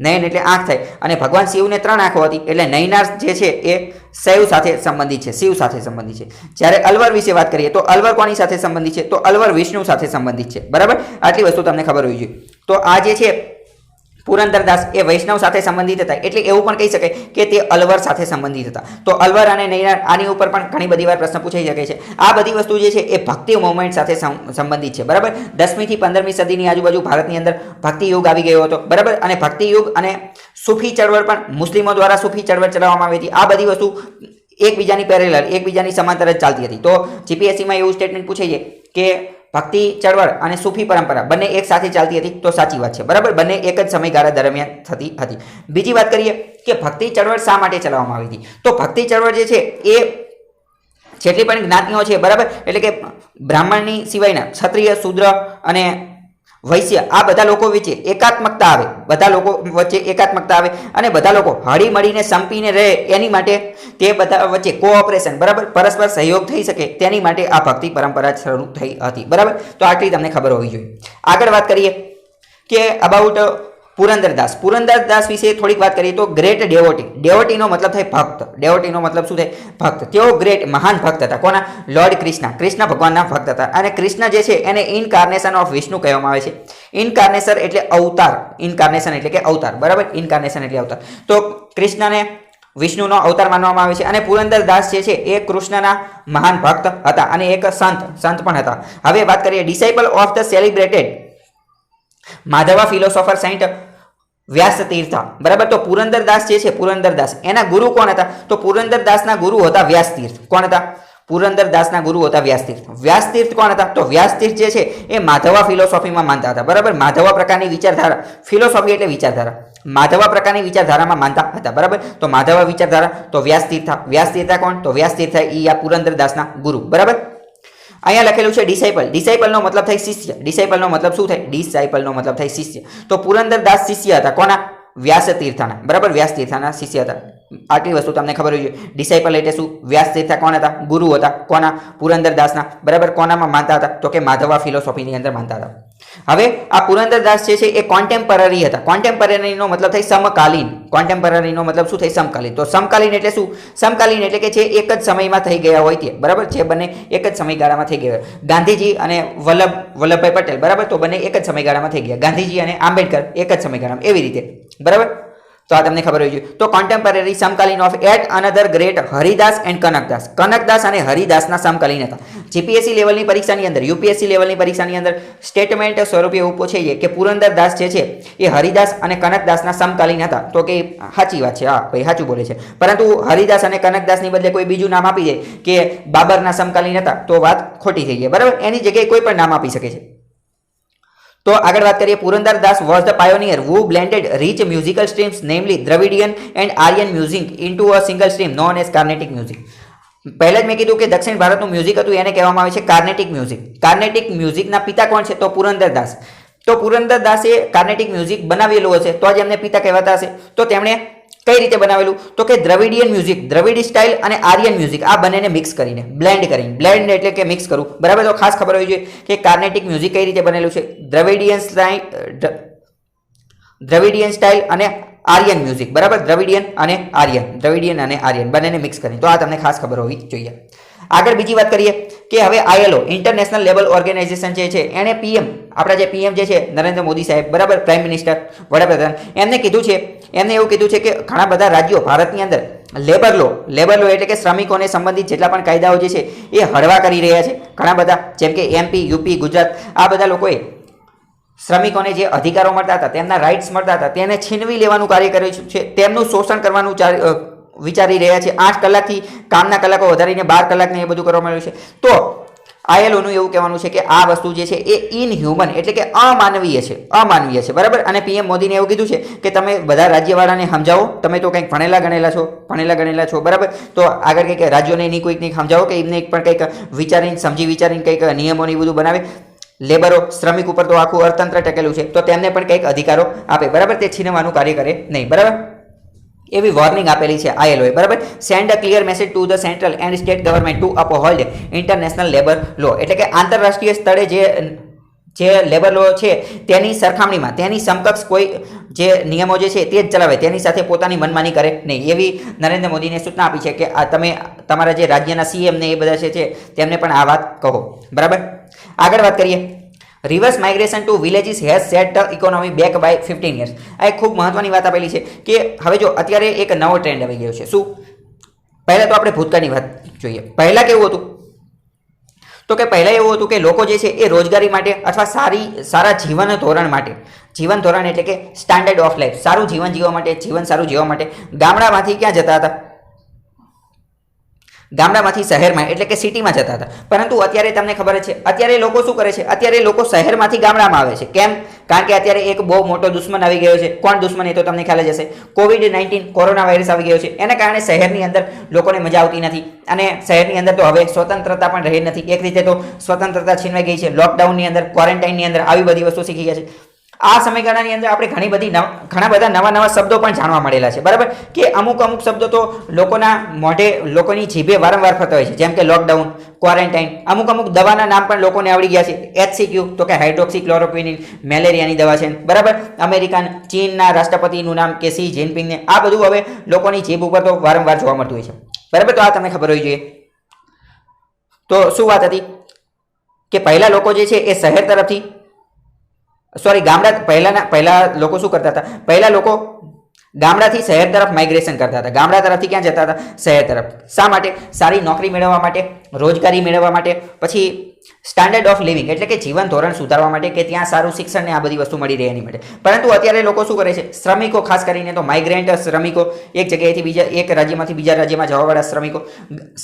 નયન એટલે આંખ થાય. અને ભગવાન શિવને 3 આંખો હતી એટલે નૈનાર જે છે એ શૈવ સાથે સંબંધિત છે, શિવ સાથે સંબંધિત છે. જ્યારે અલવર વિશે વાત કરીએ તો અલવર કોની સાથે સંબંધિત છે? તો અલવર વિષ્ણુ સાથે સંબંધિત છે, બરાબર. આટલી વસ્તુ તમને ખબર હોવી જોઈએ. તો આ જે છે પુરંદર દાસ એ વૈષ્ણવ સાથે સંબંધિત હતા, એટલે એવું પણ કહી શકાય કે તે અલવર સાથે સંબંધિત હતા. તો અલવર અને નૈનાર, આની ઉપર પણ ઘણી બધી વાર પ્રશ્ન પૂછાઈ શકે છે. આ બધી વસ્તુ જે છે એ ભક્તિ મુવમેન્ટ સાથે સંબંધિત છે, બરાબર. 10મી થી 15મી સદીની આજુબાજુ ભારતની અંદર ભક્તિ યુગ આવી ગયો હતો, બરાબર. અને ભક્તિ યુગ અને સૂફી ચળવળ પણ મુસ્લિમો દ્વારા સૂફી ચળવળ ચલાવવામાં આવી હતી. આ બધી વસ્તુ એકબીજાની પેરેલલ, એકબીજાની સમાંતર જ ચાલતી હતી. તો જીપીએસસીમાં એવું સ્ટેટમેન્ટ પૂછાય છે કે ભક્તિ ચળવળ અને સૂફી પરંપરા બંને એક સાથે ચાલતી હતી, તો સાચી વાત છે, બરાબર. બંને એક જ સમયગાળા દરમિયાન થતી હતી. બીજી વાત કરીએ કે ભક્તિ ચળવળ શા માટે ચલાવવામાં આવી હતી? તો ભક્તિ ચળવળ જે છે એ જેટલી પણ જ્ઞાતિઓ છે, બરાબર, એટલે કે બ્રાહ્મણની સિવાયના ક્ષત્રિય, શૂદ્ર અને વૈશ્ય, આ બધા લોકો વચ્ચે એકાત્મકતા આવે, બધા લોકો વચ્ચે એકાત્મકતા આવે અને બધા લોકો હળી મળીને સંપીને રહે, એની માટે તે બધા વચ્ચે કોઓપરેશન, બરાબર, પરસ્પર સહયોગ થઈ શકે તેની માટે આ ભક્તિ પરંપરા શરૂ થઈ હતી, બરાબર. તો આટલી તમને ખબર હોવી જોઈએ. આગળ વાત કરીએ કે અબાઉટ પુરંદર દાસ. પુરંદર દાસ વિશે થોડીક વાત કરીએ તો ગ્રેટ ડેવોટી. ડેવોટીનો મતલબ થાય ભક્ત. ડેવોટીનો મતલબ શું થાય? ભક્ત. તેઓ ગ્રેટ, મહાન ભક્ત હતા. કોના? લોર્ડ કૃષ્ણ. કૃષ્ણ ભગવાનના ભક્ત હતા. અને કૃષ્ણ જે છે એને ઇનકાર્નેશન ઓફ વિષ્ણુ કહેવામાં આવે છે. ઇનકાર્નેશન એટલે અવતાર. ઇનકાર્નેશન એટલે કે અવતાર, બરાબર. ઇનકાર્નેશન એટલે અવતાર. તો કૃષ્ણને વિષ્ણુનો અવતાર માનવામાં આવે છે. અને પુરંદર દાસ જે છે એ કૃષ્ણના મહાન ભક્ત હતા અને એક સંત પણ હતા. હવે વાત કરીએ disciple of the celebrated Madhva philosopher saint Vyasatirtha, બરાબર. તો પુરંદરદાસ જે છે, પુરંદરદાસ એના ગુરુ કોણ હતા? તો પુરંદરદાસના ગુરુ હતા વ્યાસતીર્થ. કોણ હતા? પુરંદરદાસના ગુરુ હતા વ્યાસતીર્થ. વ્યાસતીર્થ કોણ હતા? તો વ્યાસતીર્થ જે છે એ માધવા ફિલોસોફીમાં માનતા હતા, બરાબર. માધવા પ્રકારની વિચારધારા, ફિલોસોફી એટલે વિચારધારા, માધવા પ્રકારની વિચારધારામાં માનતા હતા, બરાબર. તો માધવા વિચારધારા, તો વ્યાસતીર્થ. વ્યાસતીર્થ કોણ? તો વ્યાસતીર્થ એ આ પુરંદરદાસના ગુરુ, બરાબર. અહીંયા લખેલું છે ડિસાઇપલ. ડિસાઇપલનો મતલબ થાય શિષ્ય. ડિસાઇપલનો મતલબ શું થાય? ડિસાઇપલનો મતલબ થાય શિષ્ય. તો પુરંદરદાસ શિષ્ય હતા કોના? વ્યાસતીર્થના, બરાબર. વ્યાસતીર્થના શિષ્ય હતા. આટલી વસ્તુ તમને ખબર હોવી જોઈએ. ડિસાઇપલ એટલે શું? વ્યાસતીર્થ કોણ હતા? ગુરુ હતા. કોના? પુરંદરદાસના, બરાબર. કોનામાં માનતા હતા? તો કે માધવા ફિલોસોફીની અંદર માનતા હતા. હવે આ પુરંદરદાસ જે છે એ કોન્ટેમ્પરરી હતા. કોન્ટેમ્પરરીનો મતલબ થાય સમકાલીન. કોન્ટેમ્પરરીનો મતલબ શું થાય? સમકાલીન. તો સમકાલીન એટલે શું? સમકાલીન એટલે કે જે એક જ સમયમાં થઈ ગયા હોય તે, બરાબર. જે બંને એક જ સમયગાળામાં થઈ ગયા. ગાંધીજી અને વલ્લભભાઈ પટેલ, બરાબર. તો બંને એક જ સમયગાળામાં થઈ ગયા. ગાંધીજી અને આંબેડકર એક જ સમયગાળામાં, એવી રીતે, બરાબર. તો આ તમને ખબર હોવી જોઈએ. તો કોન્ટેમ્પરરી, સમકાલીન of at another great Haridasa and Kanakadasa. Kanakadasa અને હરિદાસના સમકાલીન હતા. જીપીએસસી લેવલની પરીક્ષાની અંદર, યુપીએસસી લેવલની પરીક્ષાની અંદર સ્ટેટમેન્ટ સ્વરૂપે એવું પૂછે છે કે પુરંદરદાસ જે છે એ હરિદાસ અને કનકદાસના સમકાલીન હતા. તો કે સાચી વાત છે, હા ભાઈ સાચું બોલે છે. પરંતુ હરિદાસ અને કનકદાસની બદલે કોઈ બીજું નામ આપી દે કે બાબરના સમકાલીન હતા, તો વાત ખોટી થઈ જાય, બરાબર. એની જગ્યાએ કોઈ પણ નામ આપી શકે છે. તો આગળ વાત કરીએ. Purandaradasa was the pioneer who blended rich musical streams namely Dravidian and Aryan music into a single stream known as Carnatic music. પહેલા જ મેં કીધું કે દક્ષિણ ભારતનું મ્યુઝિક હતું એને કહેવામાં આવે છે કાર્નેટિક મ્યુઝિક. કાર્નેટિક મ્યુઝિકના પિતા કોણ છે? તો પુરંદરદાસ. તો પુરંદરદાસે કાર્નેટિક મ્યુઝિક બનાવેલું હશે તો જ એમને પિતા કહેવાતા હશે. તો તેમણે કઈ રીતે બનાવેલું? તો કે દ્રવિડિયન મ્યુઝિક, દ્રવિડી સ્ટાઇલ અને આર્યન મ્યુઝિક આ બંનેને મિક્સ કરીને, બ્લેન્ડ કરીને. બ્લેન્ડ એટલે કે મિક્સ કરવું, બરાબર. તો ખાસ ખબર હોવી જોઈએ કે કાર્નેટિક મ્યુઝિક કઈ રીતે બનેલું છે. દ્રવિડિયન સ્ટાઇલ અને આર્યન મ્યુઝિક, બરાબર. દ્રવિડિયન અને આર્યન બંનેને મિક્સ કરીને. તો આ તમને ખાસ ખબર હોવી જોઈએ. આગળ બીજી વાત કરીએ કે હવે આઈએલઓ ઇન્ટરનેશનલ લેવલ ઓર્ગેનાઇઝેશન જે છે એને પીએમ, આપણા જે પીએમ જે છે નરેન્દ્ર મોદી સાહેબ, બરાબર, પ્રાઇમ મિનિસ્ટર, વડાપ્રધાન, એમને કીધું છે, એમને એવું કીધું છે કે ઘણા બધા રાજ્યો ભારતની અંદર લેબર લો એટલે કે શ્રમિકોને સંબંધિત જેટલા પણ કાયદાઓ જે છે એ હળવા કરી રહ્યા છે. ઘણા બધા, જેમ કે એમપી, યુપી, ગુજરાત, આ બધા લોકોએ શ્રમિકોને જે અધિકારો મળતા હતા, તેમના રાઇટ્સ મળતા હતા, તેને છીનવી લેવાનું કાર્ય કર્યું છે. તેમનું શોષણ કરવાનું વિચારી રહ્યા છે. 8 કલાકથી કામના કલાકો વધારીને 12 કલાકને એ બધું કરવામાં આવ્યું છે. તો આઈએલઓનું એવું કહેવાનું છે કે આ વસ્તુ જે છે એ ઇનહ્યુમન એટલે કે અમાનવીય છે, બરાબર. અને પીએમ મોદીને એવું કીધું છે કે તમે બધા રાજ્યવાળાને સમજાવો, તમે તો કંઈક ભણેલા ગણેલા છો, બરાબર. તો આગળ કંઈક રાજ્યોને નહીં કોઈક નહીં સમજાવો કે એમને પણ કંઈક સમજી વિચારીને કંઈક નિયમોને બધું બનાવે. લેબરો, શ્રમિક ઉપર તો આખું અર્થતંત્ર ટકેલું છે, તો તેમને પણ કંઈક અધિકારો આપે, બરાબર. તે છીનવાનું કાર્ય કરે નહીં, બરાબર. એવી વોર્નિંગ આપેલી છે આઈએલઓએ, બરાબર. Send a clear message to the central and state government to uphold international labour law. એટલે કે આંતરરાષ્ટ્રીય સ્તરે જે લેબર લો છે તેની સરખામણીમાં, તેની સમકક્ષ કોઈ જે નિયમો જે છે તે જ ચલાવે, તેની સાથે પોતાની મનમાની કરે નહીં, એવી નરેન્દ્ર મોદીને સૂચના આપી છે કે આ તમે તમારા જે રાજ્યના સીએમ ને એ બધા છે તેમને પણ આ વાત કહો, બરાબર. આગળ વાત કરીએ. Reverse migration to villages has set the economy back by 15 years. આ એક ખૂબ મહત્વની વાત આપેલી છે કે હવે જો અત્યારે એક નવો ટ્રેન્ડ આવી ગયો છે. શું? પહેલાં તો આપણે ભૂતકાળની વાત જોઈએ. પહેલાં કેવું હતું? તો કે પહેલાં એવું હતું કે લોકો જે છે એ રોજગારી માટે અથવા સારા જીવન ધોરણ એટલે કે સ્ટાન્ડર્ડ ઓફ લાઈફ, સારું જીવન જીવવા માટે ગામડામાંથી ક્યાં જતા હતા? ગામડામાંથી શહેરમાં એટલે કે સિટીમાં જતા હતા. પરંતુ અત્યારે તમને ખબર છે અત્યારે લોકો શું કરે છે? અત્યારે લોકો શહેરમાંથી ગામડામાં આવે છે. કેમ? કારણ કે અત્યારે એક બહુ મોટો દુશ્મન આવી ગયો છે. કોણ દુશ્મન? એ તો તમને ખ્યાલ જ હશે. COVID-19 કોરોના વાયરસ આવી ગયો છે. એના કારણે શહેરની અંદર લોકોને મજા આવતી નથી અને શહેરની અંદર તો હવે સ્વતંત્રતા પણ રહી નથી. એક રીતે તો સ્વતંત્રતા છીનવાઈ ગઈ છે. લોકડાઉનની અંદર, ક્વોરન્ટાઇનની અંદર આવી બધી વસ્તુ શીખી ગયા છે. આ સમયગાળાની અંદર આપણે ઘણા બધા નવા શબ્દો પણ જાણવા મળેલા છે, બરાબર. કે અમુક શબ્દો તો લોકોની જીભે વારંવાર ફરતા હોય છે, જેમ કે લોકડાઉન, ક્વોરન્ટાઇન. અમુક દવાના નામ પણ લોકોને આવડી ગયા છે. HCQ તો કે હાઇડ્રોક્સી ક્લોરોક્વિનિન, મેલેરિયાની દવા છે, બરાબર. અમેરિકન, ચીનના રાષ્ટ્રપતિનું નામ કે શી જિનપિંગને, આ બધું હવે લોકોની જીભ ઉપર તો વારંવાર જોવા મળતું હોય છે, બરાબર. તો આ તમને ખબર હોવી જોઈએ. તો શું વાત હતી કે પહેલા લોકો જે છે એ શહેર તરફથી પહેલા લોકો શું કરતા હતા? પહેલા લોકો ગામડાથી શહેર તરફ માઇગ્રેશન કરતા હતા. ગામડા તરફથી ક્યાં જતા હતા? શહેર તરફ. શા માટે? સારી નોકરી મેળવવા માટે, રોજગારી મેળવવા માટે, પછી સ્ટાન્ડર્ડ ઓફ લિવિંગ એટલે કે જીવન ધોરણ સુધારવા માટે કે ત્યાં સારું શિક્ષણ ને આ બધી વસ્તુ મળી રહે એની માટે. પરંતુ અત્યારે લોકો શું કરે છે, શ્રમિકો ખાસ કરીને તો માઇગ્રેન્ટ શ્રમિકો, એક જગ્યાએથી બીજા એક રાજ્યમાંથી બીજા રાજ્યમાં જવાવાળા શ્રમિકો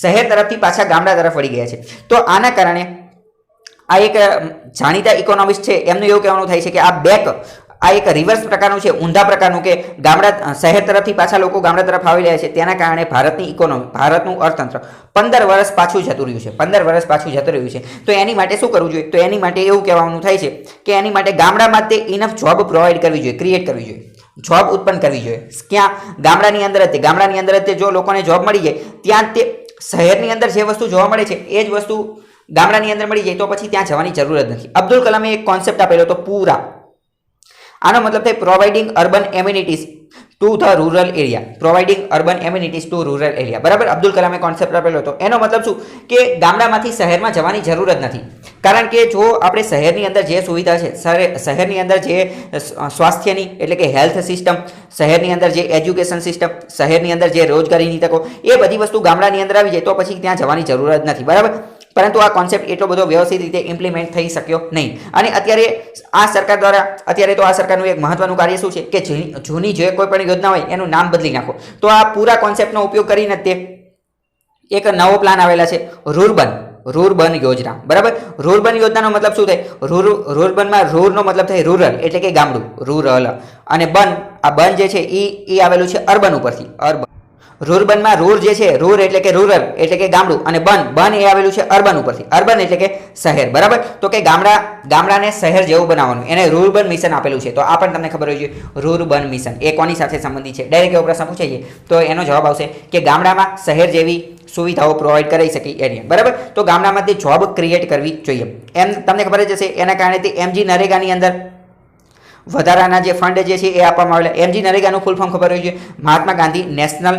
શહેર તરફથી પાછા ગામડા તરફ વળી ગયા છે. તો આના કારણે આ એક જાણીતા ઇકોનોમિસ્ટ છે એમનું એવું કહેવાનું થાય છે કે આ એક રિવર્સ પ્રકારનું છે, ઊંધા પ્રકારનું, કે શહેર તરફથી પાછા લોકો ગામડા તરફ આવી રહ્યા છે. તેના કારણે ભારતની ઇકોનોમી, ભારતનું અર્થતંત્ર 15 વર્ષ પાછું જતું રહ્યું છે. 15 વર્ષ પાછું જતું રહ્યું છે. તો એની માટે શું કરવું જોઈએ? તો એની માટે એવું કહેવાનું થાય છે કે એની માટે ગામડામાં તે ઇનફ જોબ પ્રોવાઈડ કરવી જોઈએ, ક્રિએટ કરવી જોઈએ, જોબ ઉત્પન્ન કરવી જોઈએ. ક્યાં? ગામડાની અંદર જ જો લોકોને જોબ મળી જાય, ત્યાં તે શહેરની અંદર જે વસ્તુ જોવા મળે છે એ જ વસ્તુ ગામડાની અંદર મળી જાય તો પછી ત્યાં જવાની જરૂર જ નથી. અબ્દુલ કલામે એક કોન્સેપ્ટ આપેલો હતો પૂરા. આનો મતલબ થાય providing urban amenities to the rural area. Providing urban amenities to rural area. બરાબર, અબ્દુલ કલામે કોન્સેપ્ટ આપેલો હતો. એનો મતલબ શું? કે ગામડામાંથી શહેરમાં જવાની જરૂર જ નથી. કારણ કે જો આપણે શહેરની અંદર જે સુવિધા છે, શહેરની અંદર જે સ્વાસ્થ્યની એટલે કે હેલ્થ સિસ્ટમ, શહેરની અંદર જે એજ્યુકેશન સિસ્ટમ, શહેરની અંદર જે રોજગારીની તકો, એ બધી વસ્તુ ગામડાની અંદર આવી જાય તો પછી ત્યાં જવાની જરૂર જ નથી. બરાબર, પરંતુ આ કોન્સેપ્ટ એટલો બધો વ્યવસ્થિત રીતે ઇમ્પ્લિમેન્ટ થઈ શક્યો નહીં. અને અત્યારે આ સરકાર દ્વારા તો આ સરકારનું એક મહત્વનું કાર્ય શું છે કે જૂની જે કોઈ પણ યોજના હોય એનું નામ બદલી નાખો. તો આ પૂરા કોન્સેપ્ટનો ઉપયોગ કરીને તે એક નવો પ્લાન આવેલા છે, રૂરબન યોજના. બરાબર, રૂરબન યોજનાનો મતલબ શું થાય? રૂરબનમાં રૂરનો મતલબ થાય રૂરલ એટલે કે ગામડું, રૂરલ, અને આ બન જે છે એ આવેલું છે અર્બન ઉપરથી. રૂરબનમાં રૂર જે છે, રૂર એટલે કે રૂરલ એટલે કે ગામડું, અને બન એ આવેલું છે અર્બન ઉપરથી. અર્બન એટલે કે શહેર. બરાબર, તો કે ગામડાને શહેર જેવું બનાવવાનું, એને રૂરબન મિશન આપેલું છે. તો આ પણ તમને ખબર હોવી જોઈએ, રૂરબન મિશન એ કોની સાથે સંબંધિત છે? ડાયરેક્ટ એવો પ્રશ્ન પૂછાય છે તો એનો જવાબ આવશે કે ગામડામાં શહેર જેવી સુવિધાઓ પ્રોવાઈડ કરી શકે એની. બરાબર, તો ગામડામાં તે જોબ ક્રિએટ કરવી જોઈએ. એમ તમને ખબર જ હશે, એના કારણે તે MG નરેગાની અંદર વધારાના જે ફંડ જે છે એ આપવામાં આવેલા. MG નરેગાનું ફૂલ ફોર્મ ખબર હોવી જોઈએ, Mahatma Gandhi national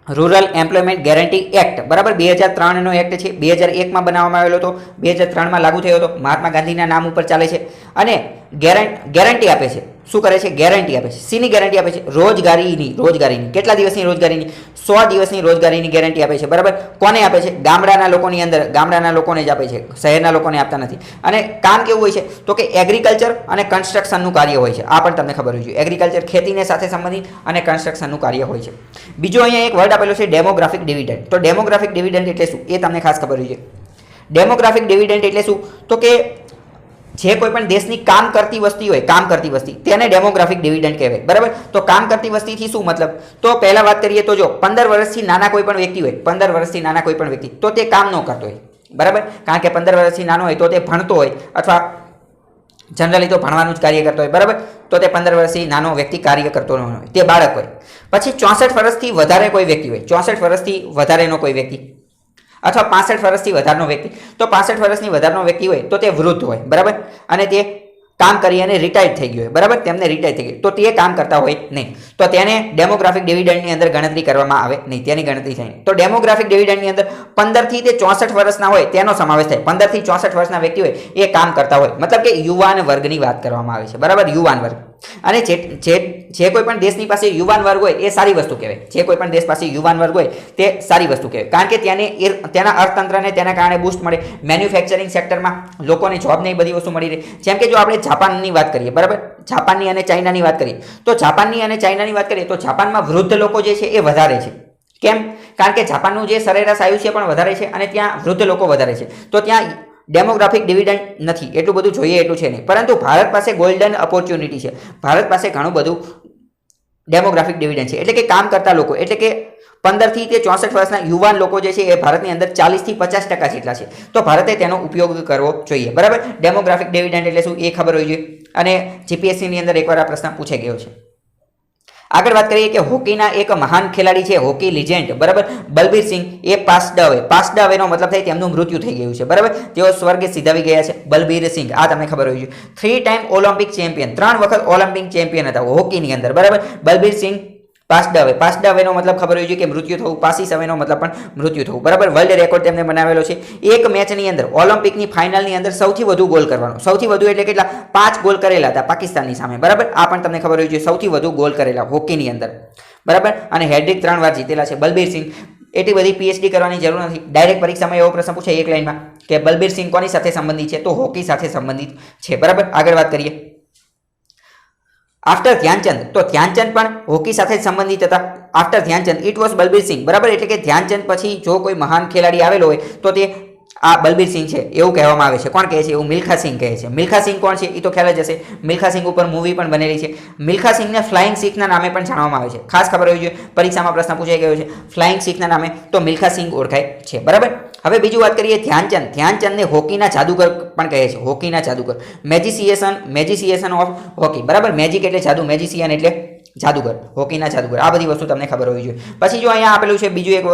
rural employment guarantee act. બરાબર, 2003નો એક્ટ છે. 2001માં બનાવવામાં આવેલો હતો, 2003માં લાગુ થયો હતો. મહાત્મા ગાંધીના નામ ઉપર ચાલે છે અને ગેરંટી આપે છે. શું કરે છે? ગેરંટી આપે છે. શીની ગેરંટી આપે છે? રોજગારીની. કેટલા દિવસની રોજગારીની? 100 દિવસની રોજગારીની ગેરંટી આપે છે. બરાબર, કોને આપે છે? ગામડાના લોકોની અંદર, ગામડાના લોકોને જ આપે છે, શહેરના લોકોને આપતા નથી. અને કામ કેવું હોય છે? તો કે એગ્રીકલ્ચર અને કન્સ્ટ્રક્શનનું કાર્ય હોય છે. આ પણ તમને ખબર હોવી જોઈએ. એગ્રીકલ્ચર ખેતીને સાથે સંબંધિત અને કન્સ્ટ્રક્શનનું કાર્ય હોય છે. બીજો અહીંયા એક વર્ડ આપેલો છે ડેમોગ્રાફિક ડિવિડન્ડ. તો ડેમોગ્રાફિક ડિવિડન્ડ એટલે શું એ તમને ખાસ ખબર હોવી જોઈએ. ડેમોગ્રાફિક ડિવિડન્ડ એટલે શું? તો કે જે કોઈ પણ દેશની કામ કરતી વસ્તી તેને ડેમોગ્રાફિક ડિવિડન્ડ કહેવાય. બરાબર, તો કામ કરતી વસ્તીથી શું મતલબ? તો પહેલા વાત કરીએ તો જો 15 વર્ષથી નાના કોઈ પણ વ્યક્તિ હોય, 15 વર્ષથી નાના કોઈ પણ વ્યક્તિ, તો તે કામ ન કરતો હોય. બરાબર, કારણ કે 15 વર્ષથી નાનો હોય તો તે ભણતો હોય, અથવા જનરલી તો ભણવાનું જ કાર્ય કરતો હોય. બરાબર, તો તે 15 વર્ષથી નાનો વ્યક્તિ કાર્ય કરતો ન હોય, તે બાળક હોય. પછી 64 વર્ષથી વધારે કોઈ વ્યક્તિ હોય, 64 વર્ષથી વધારેનો કોઈ વ્યક્તિ, અથવા 65 વર્ષથી વધારનો વ્યક્તિ. તો 65 વર્ષની વધારનો વ્યક્તિ હોય તો તે વૃદ્ધ હોય. બરાબર, અને તે કામ કરી અને રિટાયર્ડ થઈ ગયો હોય. બરાબર, તેમને રિટાયર થઈ ગયું તો તે કામ કરતા હોય નહીં, તો તેને ડેમોગ્રાફિક ડિવિડન્ડની અંદર ગણતરી કરવામાં આવે નહીં, તેની ગણતરી થાય. તો ડેમોગ્રાફિક ડિવિડન્ડની અંદર 15 થી તે 64 વર્ષના હોય તેનો સમાવેશ થાય. 15 થી 64 વર્ષના વ્યક્તિ હોય એ કામ કરતા હોય, મતલબ કે યુવાન વર્ગની વાત કરવામાં આવે છે. બરાબર, યુવાન વર્ગ. અને જે કોઈ પણ દેશની પાસે યુવાન વર્ગ હોય એ સારી વસ્તુ કહેવાય. જે કોઈ પણ દેશ પાસે યુવાન વર્ગ હોય તે સારી વસ્તુ કહેવાય, કારણ કે તેના અર્થતંત્રને તેના કારણે બૂસ્ટ મળે. મેન્યુફેક્ચરિંગ સેક્ટરમાં લોકોને જોબ ને બધી વસ્તુ મળી રહે. જેમ કે જો આપણે જાપાનની વાત કરીએ, બરાબર, જાપાનની અને ચાઇનાની વાત કરીએ, તો જાપાનની અને ચાઇનાની વાત કરીએ તો જાપાનમાં વૃદ્ધ લોકો જે છે એ વધારે છે. કેમ? કારણ કે જાપાનનું જે સરેરાશ આયુષ્ય પણ વધારે છે અને ત્યાં વૃદ્ધ લોકો વધારે છે. તો ત્યાં ડેમોગ્રાફિક ડિવિડન્ડ નથી, એટલું બધું જોઈએ એટલું છે નહીં. પરંતુ ભારત પાસે ગોલ્ડન ઓપોર્ચ્યુનિટી છે. ભારત પાસે ઘણું બધું ડેમોગ્રાફિક ડિવિડન્ડ છે, એટલે કે કામ કરતા લોકો, એટલે કે 15 થી તે 64 વર્ષના યુવાન લોકો જે છે એ ભારતની અંદર 40 થી 50% જેટલા છે. તો ભારતે તેનો ઉપયોગ કરવો જોઈએ. બરાબર, ડેમોગ્રાફિક ડિવિડન્ડ એટલે શું એ ખબર હોવી જોઈએ. અને જીપીએસસીની અંદર એકવાર આ પ્રશ્ન પૂછાઈ ગયો છે. આગળ વાત કરીએ કે હોકીના એક મહાન ખેલાડી છે, હોકી લિજેન્ડ, બરાબર, બલબીર સિંહ, એ પાસ્ડ અવેનો મતલબ થાય તેમનું મૃત્યુ થઈ ગયું છે. બરાબર, તેઓ સ્વર્ગે સિધાવી ગયા છે. બલબીર સિંહ, આ તમને ખબર હોવી જોઈએ. 3 ટાઈમ ઓલિમ્પિક ચેમ્પિયન, 3 વખત ઓલિમ્પિક ચેમ્પિયન હતા હોકીની અંદર. બરાબર, બલબીર સિંહ પાસ્ડ અવેનો મતલબ ખબર હોવી જોઈએ કે મૃત્યુ થવું, પાસીસ અવેનો મતલબ પણ મૃત્યુ થવું. બરાબર, વર્લ્ડ રેકોર્ડ તેમને બનાવેલો છે. એક મેચની અંદર, ઓલિમ્પિકની ફાઇનલની અંદર સૌથી વધુ ગોલ કરવાનો, સૌથી વધુ એટલે કેટલા? 5 ગોલ કરેલા હતા પાકિસ્તાનની સામે. બરાબર, આ પણ તમને ખબર હોવી જોઈએ, સૌથી વધુ ગોલ કરેલા હોકીની અંદર. બરાબર, અને હેડ્રિક 3 વાર જીતેલા છે. બલબીર સિંહ એટલી બધી પીએચડી કરવાની જરૂર નથી. ડાયરેક્ટ પરીક્ષામાં એવો પ્રશ્ન પૂછાય એક લાઈનમાં કે બલબીર સિંહ કોની સાથે સંબંધિત છે, તો હોકી સાથે સંબંધિત છે. બરાબર, આગળ વાત કરીએ. આફ્ટર ધ્યાનચંદ, તો ધ્યાનચંદ પણ હોકી સાથે સંબંધિત હતા. After Dhyan Chand it was Balbir સિંહ. બરાબર, એટલે કે ધ્યાનચંદ પછી જો કોઈ મહાન ખેલાડી આવેલો હોય તો તે આ બલબીર સિંહ છે એવું કહેવામાં આવે છે. કોણ કહે છે? એવું મિલ્ખા સિંહ કહે છે. મિલ્ખા સિંહ કોણ છે એ તો ખ્યાલ જ હશે. મિલ્ખા સિંહ ઉપર મૂવી પણ બનેલી છે. મિલ્ખા સિંહને ફ્લાઇંગ શીખના નામે પણ જાણવામાં આવે છે. ખાસ ખબર હોવી જોઈએ, પરીક્ષામાં પ્રશ્ન પૂછાઈ ગયો છે ફ્લાઇંગ શીખના નામે, તો મિલ્ખા સિંહ ઓળખાય છે. બરાબર, હવે બીજું વાત કરીએ ધ્યાનચંદ. ધ્યાનચંદને હોકીના જાદુગર પણ કહે છે. હોકીના જાદુગર, મેજિસિએશન ઓફ હોકી. બરાબર, મેજિક એટલે જાદુ, મેજિસિયન એટલે જાદુગર, હોકીના જાદુગર. આ બધી વસ્તુ તમને ખબર હોવી જોઈએ. પછી જો અહીંયા આપેલું છે બીજું એક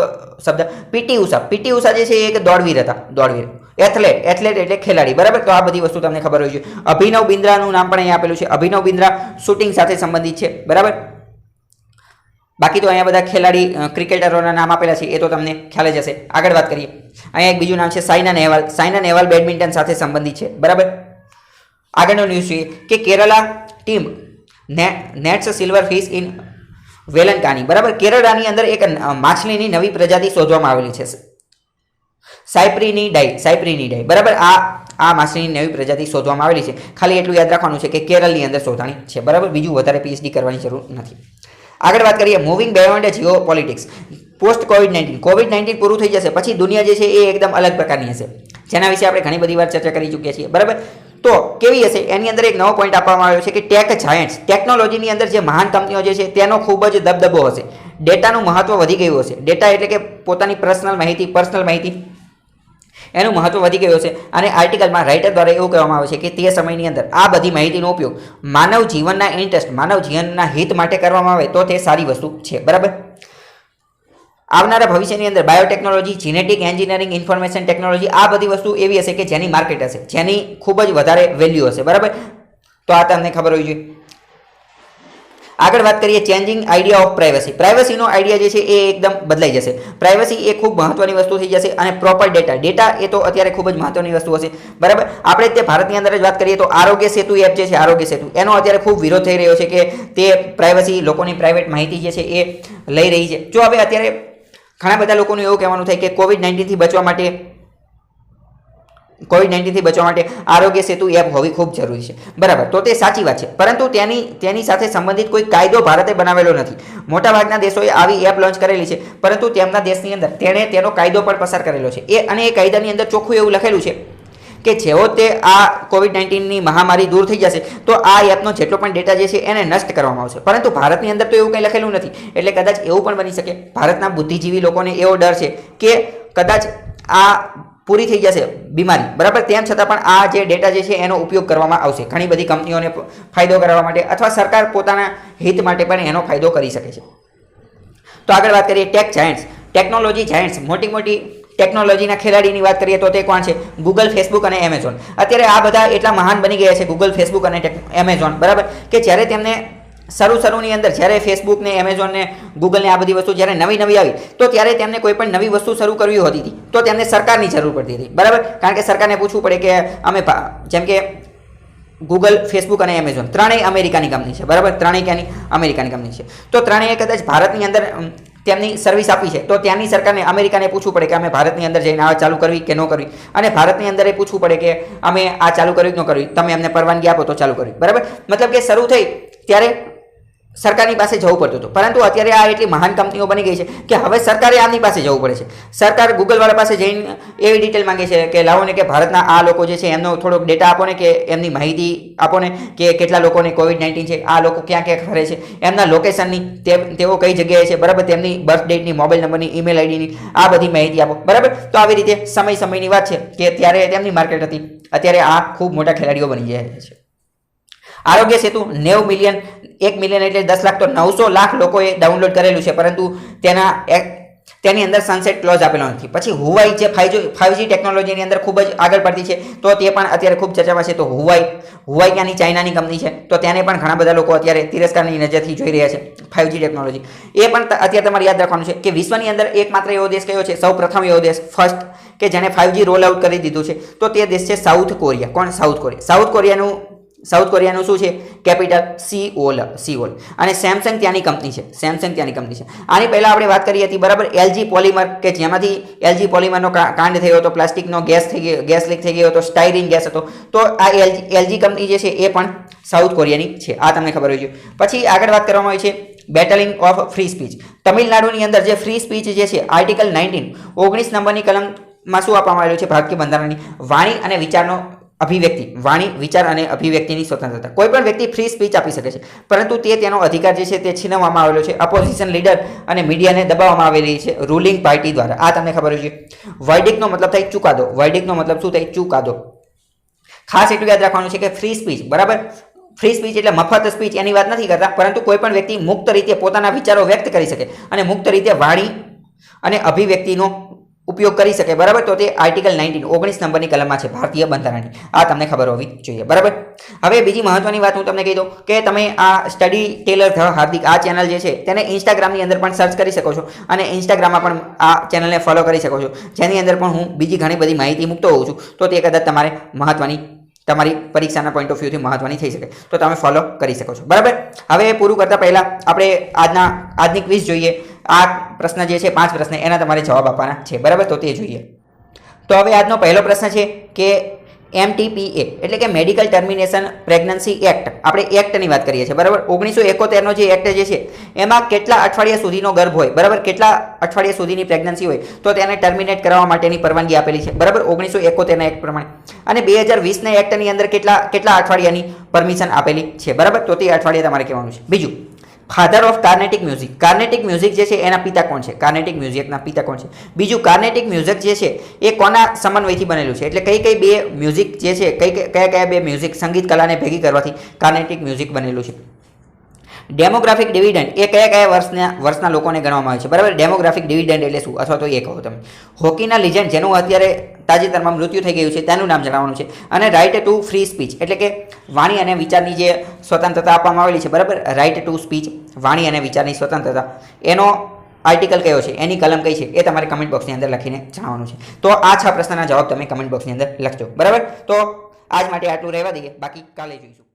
શબ્દ પીટી ઉષા. પીટી ઉષા જે છે એ એક દોડવીર હતા. દોડવીર, એથ્લેટ એટલે ખેલાડી. બરાબર, તો આ બધી વસ્તુ તમને ખબર હોવી જોઈએ. અભિનવ બિંદ્રાનું નામ પણ અહીંયા આપેલું છે. અભિનવ બિંદ્રા શૂટિંગ સાથે સંબંધિત છે. બરાબર, બાકી તો અહીંયા બધા ખેલાડી ક્રિકેટરોના નામ આપેલા છે એ તો તમને ખ્યાલ જ હશે. આગળ વાત કરીએ. અહીંયા એક બીજું નામ છે સાયના નેહવાલ. સાયના નેહવાલ બેડમિન્ટન સાથે સંબંધિત છે. બરાબર, આગળનો ન્યૂઝ જોઈએ કે Kerala team nets silver fish in Velankanni. બરાબર, કેરળાની અંદર એક માછલીની નવી પ્રજાતિ શોધવામાં આવેલી છે, સાયપ્રીની ડાઈ. બરાબર, આ માછલીની નવી પ્રજાતિ શોધવામાં આવેલી છે. ખાલી એટલું યાદ રાખવાનું છે કે કેરળની અંદર શોધાણી છે. બરાબર, બીજું વધારે પીએચડી કરવાની જરૂર નથી. આગળ વાત કરીએ moving beyond geo politics. Post કોવિડ-19 પૂરું થઈ જશે પછી દુનિયા જે છે એ એકદમ અલગ પ્રકારની હશે, જેના વિશે આપણે ઘણી બધી વાર ચર્ચા કરી ચૂક્યા છીએ. બરાબર, તો કેવી હશે એની અંદર એક નવો પોઈન્ટ આપવામાં આવ્યો છે કે ટેક જાયન્ટ્સ, ટેકનોલોજીની અંદર જે મહાન કંપનીઓ જે છે તેનો ખૂબ જ દબદબો હશે. ડેટાનું મહત્વ વધી ગયું હશે. ડેટા એટલે કે પોતાની પર્સનલ માહિતી એનું મહત્વ વધી ગયું છે. અને આર્ટિકલમાં રાઇટર દ્વારા એવું કહેવામાં આવે છે કે તે સમયની અંદર આ બધી માહિતીનો ઉપયોગ માનવ જીવનના ઇન્ટરેસ્ટ, માનવ જીવનના હિત માટે કરવામાં આવે તો તે સારી વસ્તુ છે. બરાબર, આવનારા ભવિષ્યની અંદર biotechnology, genetic engineering, information technology આ બધી વસ્તુ એવી હશે કે જેની માર્કેટ હશે, જેની ખૂબ જ વધારે વેલ્યુ હશે. બરાબર, તો આ તમને ખબર હોવી જોઈએ. આગળ વાત કરીએ ચેન્જિંગ આઈડિયા ઓફ પ્રાઇવસી. પ્રાઇવસીનો આઈડિયા જે છે એ એકદમ બદલાઈ જશે. પ્રાઇવસી એ ખૂબ મહત્વની વસ્તુ થઈ જશે. અને પ્રોપર ડેટા એ તો અત્યારે ખૂબ જ મહત્વની વસ્તુ હશે. બરાબર, આપણે તે ભારતની અંદર જ વાત કરીએ તો આરોગ્ય સેતુ એપ જે છે, આરોગ્ય સેતુ, એનો અત્યારે ખૂબ વિરોધ થઈ રહ્યો છે કે તે પ્રાઇવસી, લોકોની પ્રાઇવેટ માહિતી જે છે એ લઈ રહી છે. જો હવે અત્યારે ઘણા બધા લોકોનું એવું કહેવાનું થાય કે કોવિડ-19થી બચવા માટે આરોગ્ય સેતુ એપ હોવી ખૂબ જરૂરી છે. બરાબર, તો તે સાચી વાત છે, પરંતુ તેની સાથે સંબંધિત કોઈ કાયદો ભારતે બનાવેલો નથી. મોટાભાગના દેશોએ આવી એપ લોન્ચ કરેલી છે, પરંતુ તેમના દેશની અંદર તેણે તેનો કાયદો પણ પસાર કરેલો છે. એ કાયદાની અંદર ચોખ્ખું એવું લખેલું છે કે જેવો તે આ કોવિડ-19ની મહામારી દૂર થઈ જશે તો આ એપનો જેટલો પણ ડેટા જે છે એને નષ્ટ કરવામાં આવશે. પરંતુ ભારતની અંદર તો એવું કંઈ લખેલું નથી. એટલે કદાચ એવું પણ બની શકે ભારતના બુદ્ધિજીવી લોકોને એવો ડર છે કે કદાચ આ પૂરી થઈ જશે બીમારી. બરાબર, તેમ છતાં પણ આ જે ડેટા જે છે એનો ઉપયોગ કરવામાં આવશે ઘણી બધી કંપનીઓને ફાયદો કરવા માટે, અથવા સરકાર પોતાના હિત માટે પણ એનો ફાયદો કરી શકે છે. તો આગળ વાત કરીએ ટેક જાયન્ટ્સ, ટેકનોલોજી જાયન્ટ્સ. મોટી ટેકનોલોજીના ખેલાડીની વાત કરીએ તો તે કોણ છે? ગૂગલ, ફેસબુક અને એમેઝોન. અત્યારે આ બધા એટલા મહાન બની ગયા છે ગૂગલ, ફેસબુક અને એમેઝોન. બરાબર, કે જ્યારે તેમને શરૂની અંદર જ્યારે ફેસબુક ને, એમેઝોન ને, ગૂગલ ને આ બધી વસ્તુ જ્યારે નવી આવી તો ત્યારે તેમને કોઈ પણ નવી વસ્તુ શરૂ કરવી હોતી હતી તો તેમને સરકારની જરૂર પડતી હતી. બરાબર, કારણ કે સરકારને પૂછવું પડે કે અમે, જેમ કે ગૂગલ, ફેસબુક અને એમેઝોન ત્રણેય અમેરિકાની કંપની છે. બરાબર, ત્રણેય ક્યાંની? અમેરિકાની કંપની છે. તો ત્રણેય કદાચ ભારતની અંદર તેમની સર્વિસ આપી છે તો ત્યાંની સરકારને, અમેરિકાને પૂછવું પડે કે અમે ભારતની અંદર જઈને આ ચાલુ કરવી કે ન કરવી, અને ભારતની અંદર એ પૂછવું પડે કે અમે આ ચાલુ કરવી કે ન કરવી, તમે અમને પરવાનગી આપો તો ચાલુ કરવી. બરાબર, મતલબ કે શરૂ થઈ ત્યારે સરકારની પાસે જવું પડતું હતું, પરંતુ અત્યારે આ એટલી મહાન કંપનીઓ બની ગઈ છે કે હવે સરકારે આમની પાસે જવું પડે છે. સરકાર ગૂગલવાળા પાસે જઈને એવી ડિટેલ માંગે છે કે લાવો ને કે ભારતના આ લોકો જે છે એમનો થોડોક ડેટા આપો ને, કે એમની માહિતી આપો ને, કે કેટલા લોકોને કોવિડ-19 છે, આ લોકો ક્યાં ક્યાં ફરે છે, એમના લોકેશનની, તેઓ કઈ જગ્યાએ છે, બરાબર, તેમની બર્થ ડેટની, મોબાઈલ નંબરની, ઈમેલ આઈડીની આ બધી માહિતી આપો. બરાબર, તો આવી રીતે સમયની વાત છે કે ત્યારે તેમની માર્કેટ હતી, અત્યારે આ ખૂબ મોટા ખેલાડીઓ બની ગયા છે. આરોગ્ય સેતુ 90 મિલિયન, 1 મિલિયન એટલે 10 લાખ, તો 900 લાખ લોકોએ ડાઉનલોડ કરેલું છે, પરંતુ તેની અંદર સનસેટ ક્લોઝ આપેલો નથી. પછી હુવાઈ જે 5G ટેકનોલોજીની અંદર ખૂબ જ આગળ પડતી છે તો તે પણ અત્યારે ખૂબ ચર્ચામાં છે. તો હુવાઈ ક્યાંની? ચાઇનાની કંપની છે, તો તેને પણ ઘણા બધા લોકો અત્યારે તિરસ્કારની નજરથી જોઈ રહ્યા છે 5G ટેકનોલોજી. એ પણ અત્યારે તમારે યાદ રાખવાનું છે કે વિશ્વની અંદર એકમાત્ર એવો દેશ કયો છે, સૌ પ્રથમ એવો દેશ, ફર્સ્ટ, કે જેને 5G રોલ આઉટ કરી દીધું છે, તો તે દેશ છે સાઉથ કોરિયા. કોણ? South Korea. સાઉથ કોરિયાનું સાઉથ કોરિયાનું શું છે કેપિટલ સિઓલ અને સેમસંગ ત્યાંની કંપની છે આની પહેલાં આપણે વાત કરી હતી બરાબર એલજી પોલિમર કે જેમાંથી એલજી પોલિમરનો કાંડ થયો હતો પ્લાસ્ટિકનો ગેસ લીક થઈ ગયો હતો સ્ટાયરીન ગેસ હતો તો આ એલજી કંપની જે છે એ પણ સાઉથ કોરિયાની છે આ તમને ખબર હોય છે પછી આગળ વાત કરવામાં આવી છે બેટલિંગ ઓફ ફ્રી સ્પીચ તમિલનાડુની અંદર જે ફ્રી સ્પીચ જે છે આર્ટિકલ 19 નંબરની કલમમાં શું આપવામાં આવેલું છે ભારતીય બંધારણની વાણી અને વિચારનો વાણી વિચાર અને અભિવ્યક્તિની સ્વતંત્રતા કોઈ પણ વ્યક્તિ ફ્રી સ્પીચ આપી શકે છે પરંતુ તેનો અધિકાર જે છે તે છીનવવામાં આવેલો છે અપોઝિશન લીડર અને મીડિયાને દબાવવામાં આવેલી છે રૂલિંગ પાર્ટી દ્વારા આ તમને ખબર છે વર્ડિક્ટનો મતલબ થાય ચુકાદો વર્ડિક્ટનો મતલબ શું થાય ચુકાદો ખાસ એટલું યાદ રાખવાનું છે કે ફ્રી સ્પીચ બરાબર ફ્રી સ્પીચ એટલે મફત સ્પીચ એની વાત નથી કરતા પરંતુ કોઈ પણ વ્યક્તિ મુક્ત રીતે પોતાના વિચારો વ્યક્ત કરી શકે અને મુક્ત રીતે વાણી અને અભિવ્યક્તિનો ઉપયોગ કરી શકે બરાબર તો તે આર્ટિકલ 19 નંબરની કલમમાં છે ભારતીય બંધારણની આ તમને ખબર હોવી જોઈએ બરાબર હવે બીજી મહત્વની વાત હું તમને કહી દઉં કે તમે આ સ્ટડી ટેલર ધ હાર્દિક આ ચેનલ જે છે તેને ઇન્સ્ટાગ્રામની અંદર પણ સર્ચ કરી શકો છો અને ઇન્સ્ટાગ્રામમાં પણ આ ચેનલને ફોલો કરી શકો છો જેની અંદર પણ હું બીજી ઘણી બધી માહિતી મૂકતો હોઉં છું તો તે કદાચ તમારી પરીક્ષાના પોઈન્ટ ઓફ વ્યૂથી મહત્વની થઈ શકે તો તમે ફોલો કરી શકો છો બરાબર હવે પૂરું કરતાં પહેલાં આપણે આજની ક્વિઝ જોઈએ આ પ્રશ્ન જે છે 5 પ્રશ્ન એના તમારે જવાબ આપવાના છે બરાબર તો તે જોઈએ તો હવે આજનો પહેલો પ્રશ્ન છે કે MTPA એટલે કે મેડિકલ ટર્મિનેશન પ્રેગ્નન્સી એક્ટ આપણે એક્ટની વાત કરીએ છીએ બરાબર 1971નો જે એક્ટ જે છે એમાં કેટલા અઠવાડિયા સુધીનો ગર્ભ હોય બરાબર કેટલા અઠવાડિયા સુધીની પ્રેગ્નન્સી હોય તો તેને ટર્મિનેટ કરવા માટેની પરવાનગી આપેલી છે બરાબર 1971ના એક્ટ પ્રમાણે અને 2020ના એક્ટની અંદર કેટલા અઠવાડિયાની પરમિશન આપેલી છે બરાબર તો તે અઠવાડિયા તમારે કહેવાનું છે બીજું ફાધર ઓફ કાર્નેટિક મ્યુઝિક જે છે એના પિતા કોણ છે કાર્નેટિક મ્યુઝિકના પિતા કોણ છે બીજું કાર્નેટિક મ્યુઝિક જે છે એ કોના સમન્વયથી બનેલું છે એટલે કઈ બે મ્યુઝિક જે છે કયા બે મ્યુઝિક સંગીત કલાને ભેગી કરવાથી કાર્નેટિક મ્યુઝિક બનેલું છે ડેમોગ્રાફિક ડિવિડન્ડ એ કયા વર્ષના લોકોને ગણવામાં આવે છે બરાબર ડેમોગ્રાફિક ડિવિડન્ડ એટલે શું અથવા તો એ કહો તમે હોકીના લિજેન્ડ જેનું અત્યારે તાજેતરમાં મૃત્યુ થઈ ગયું છે તેનું નામ જણાવવાનું છે અને રાઇટ ટુ ફ્રી સ્પીચ એટલે કે વાણી અને વિચારની જે સ્વતંત્રતા આપવામાં આવેલી છે બરાબર રાઇટ ટુ સ્પીચ વાણી અને વિચારની સ્વતંત્રતા એનો આર્ટિકલ કયો છે એની કલમ કઈ છે એ તમારે કમેન્ટ બોક્સની અંદર લખીને જણાવવાનું છે તો આ 6 પ્રશ્નના જવાબ તમે કમેન્ટ બોક્સની અંદર લખજો બરાબર તો આજ માટે આટલું રહેવા દઈએ બાકી કાલે જોઈશું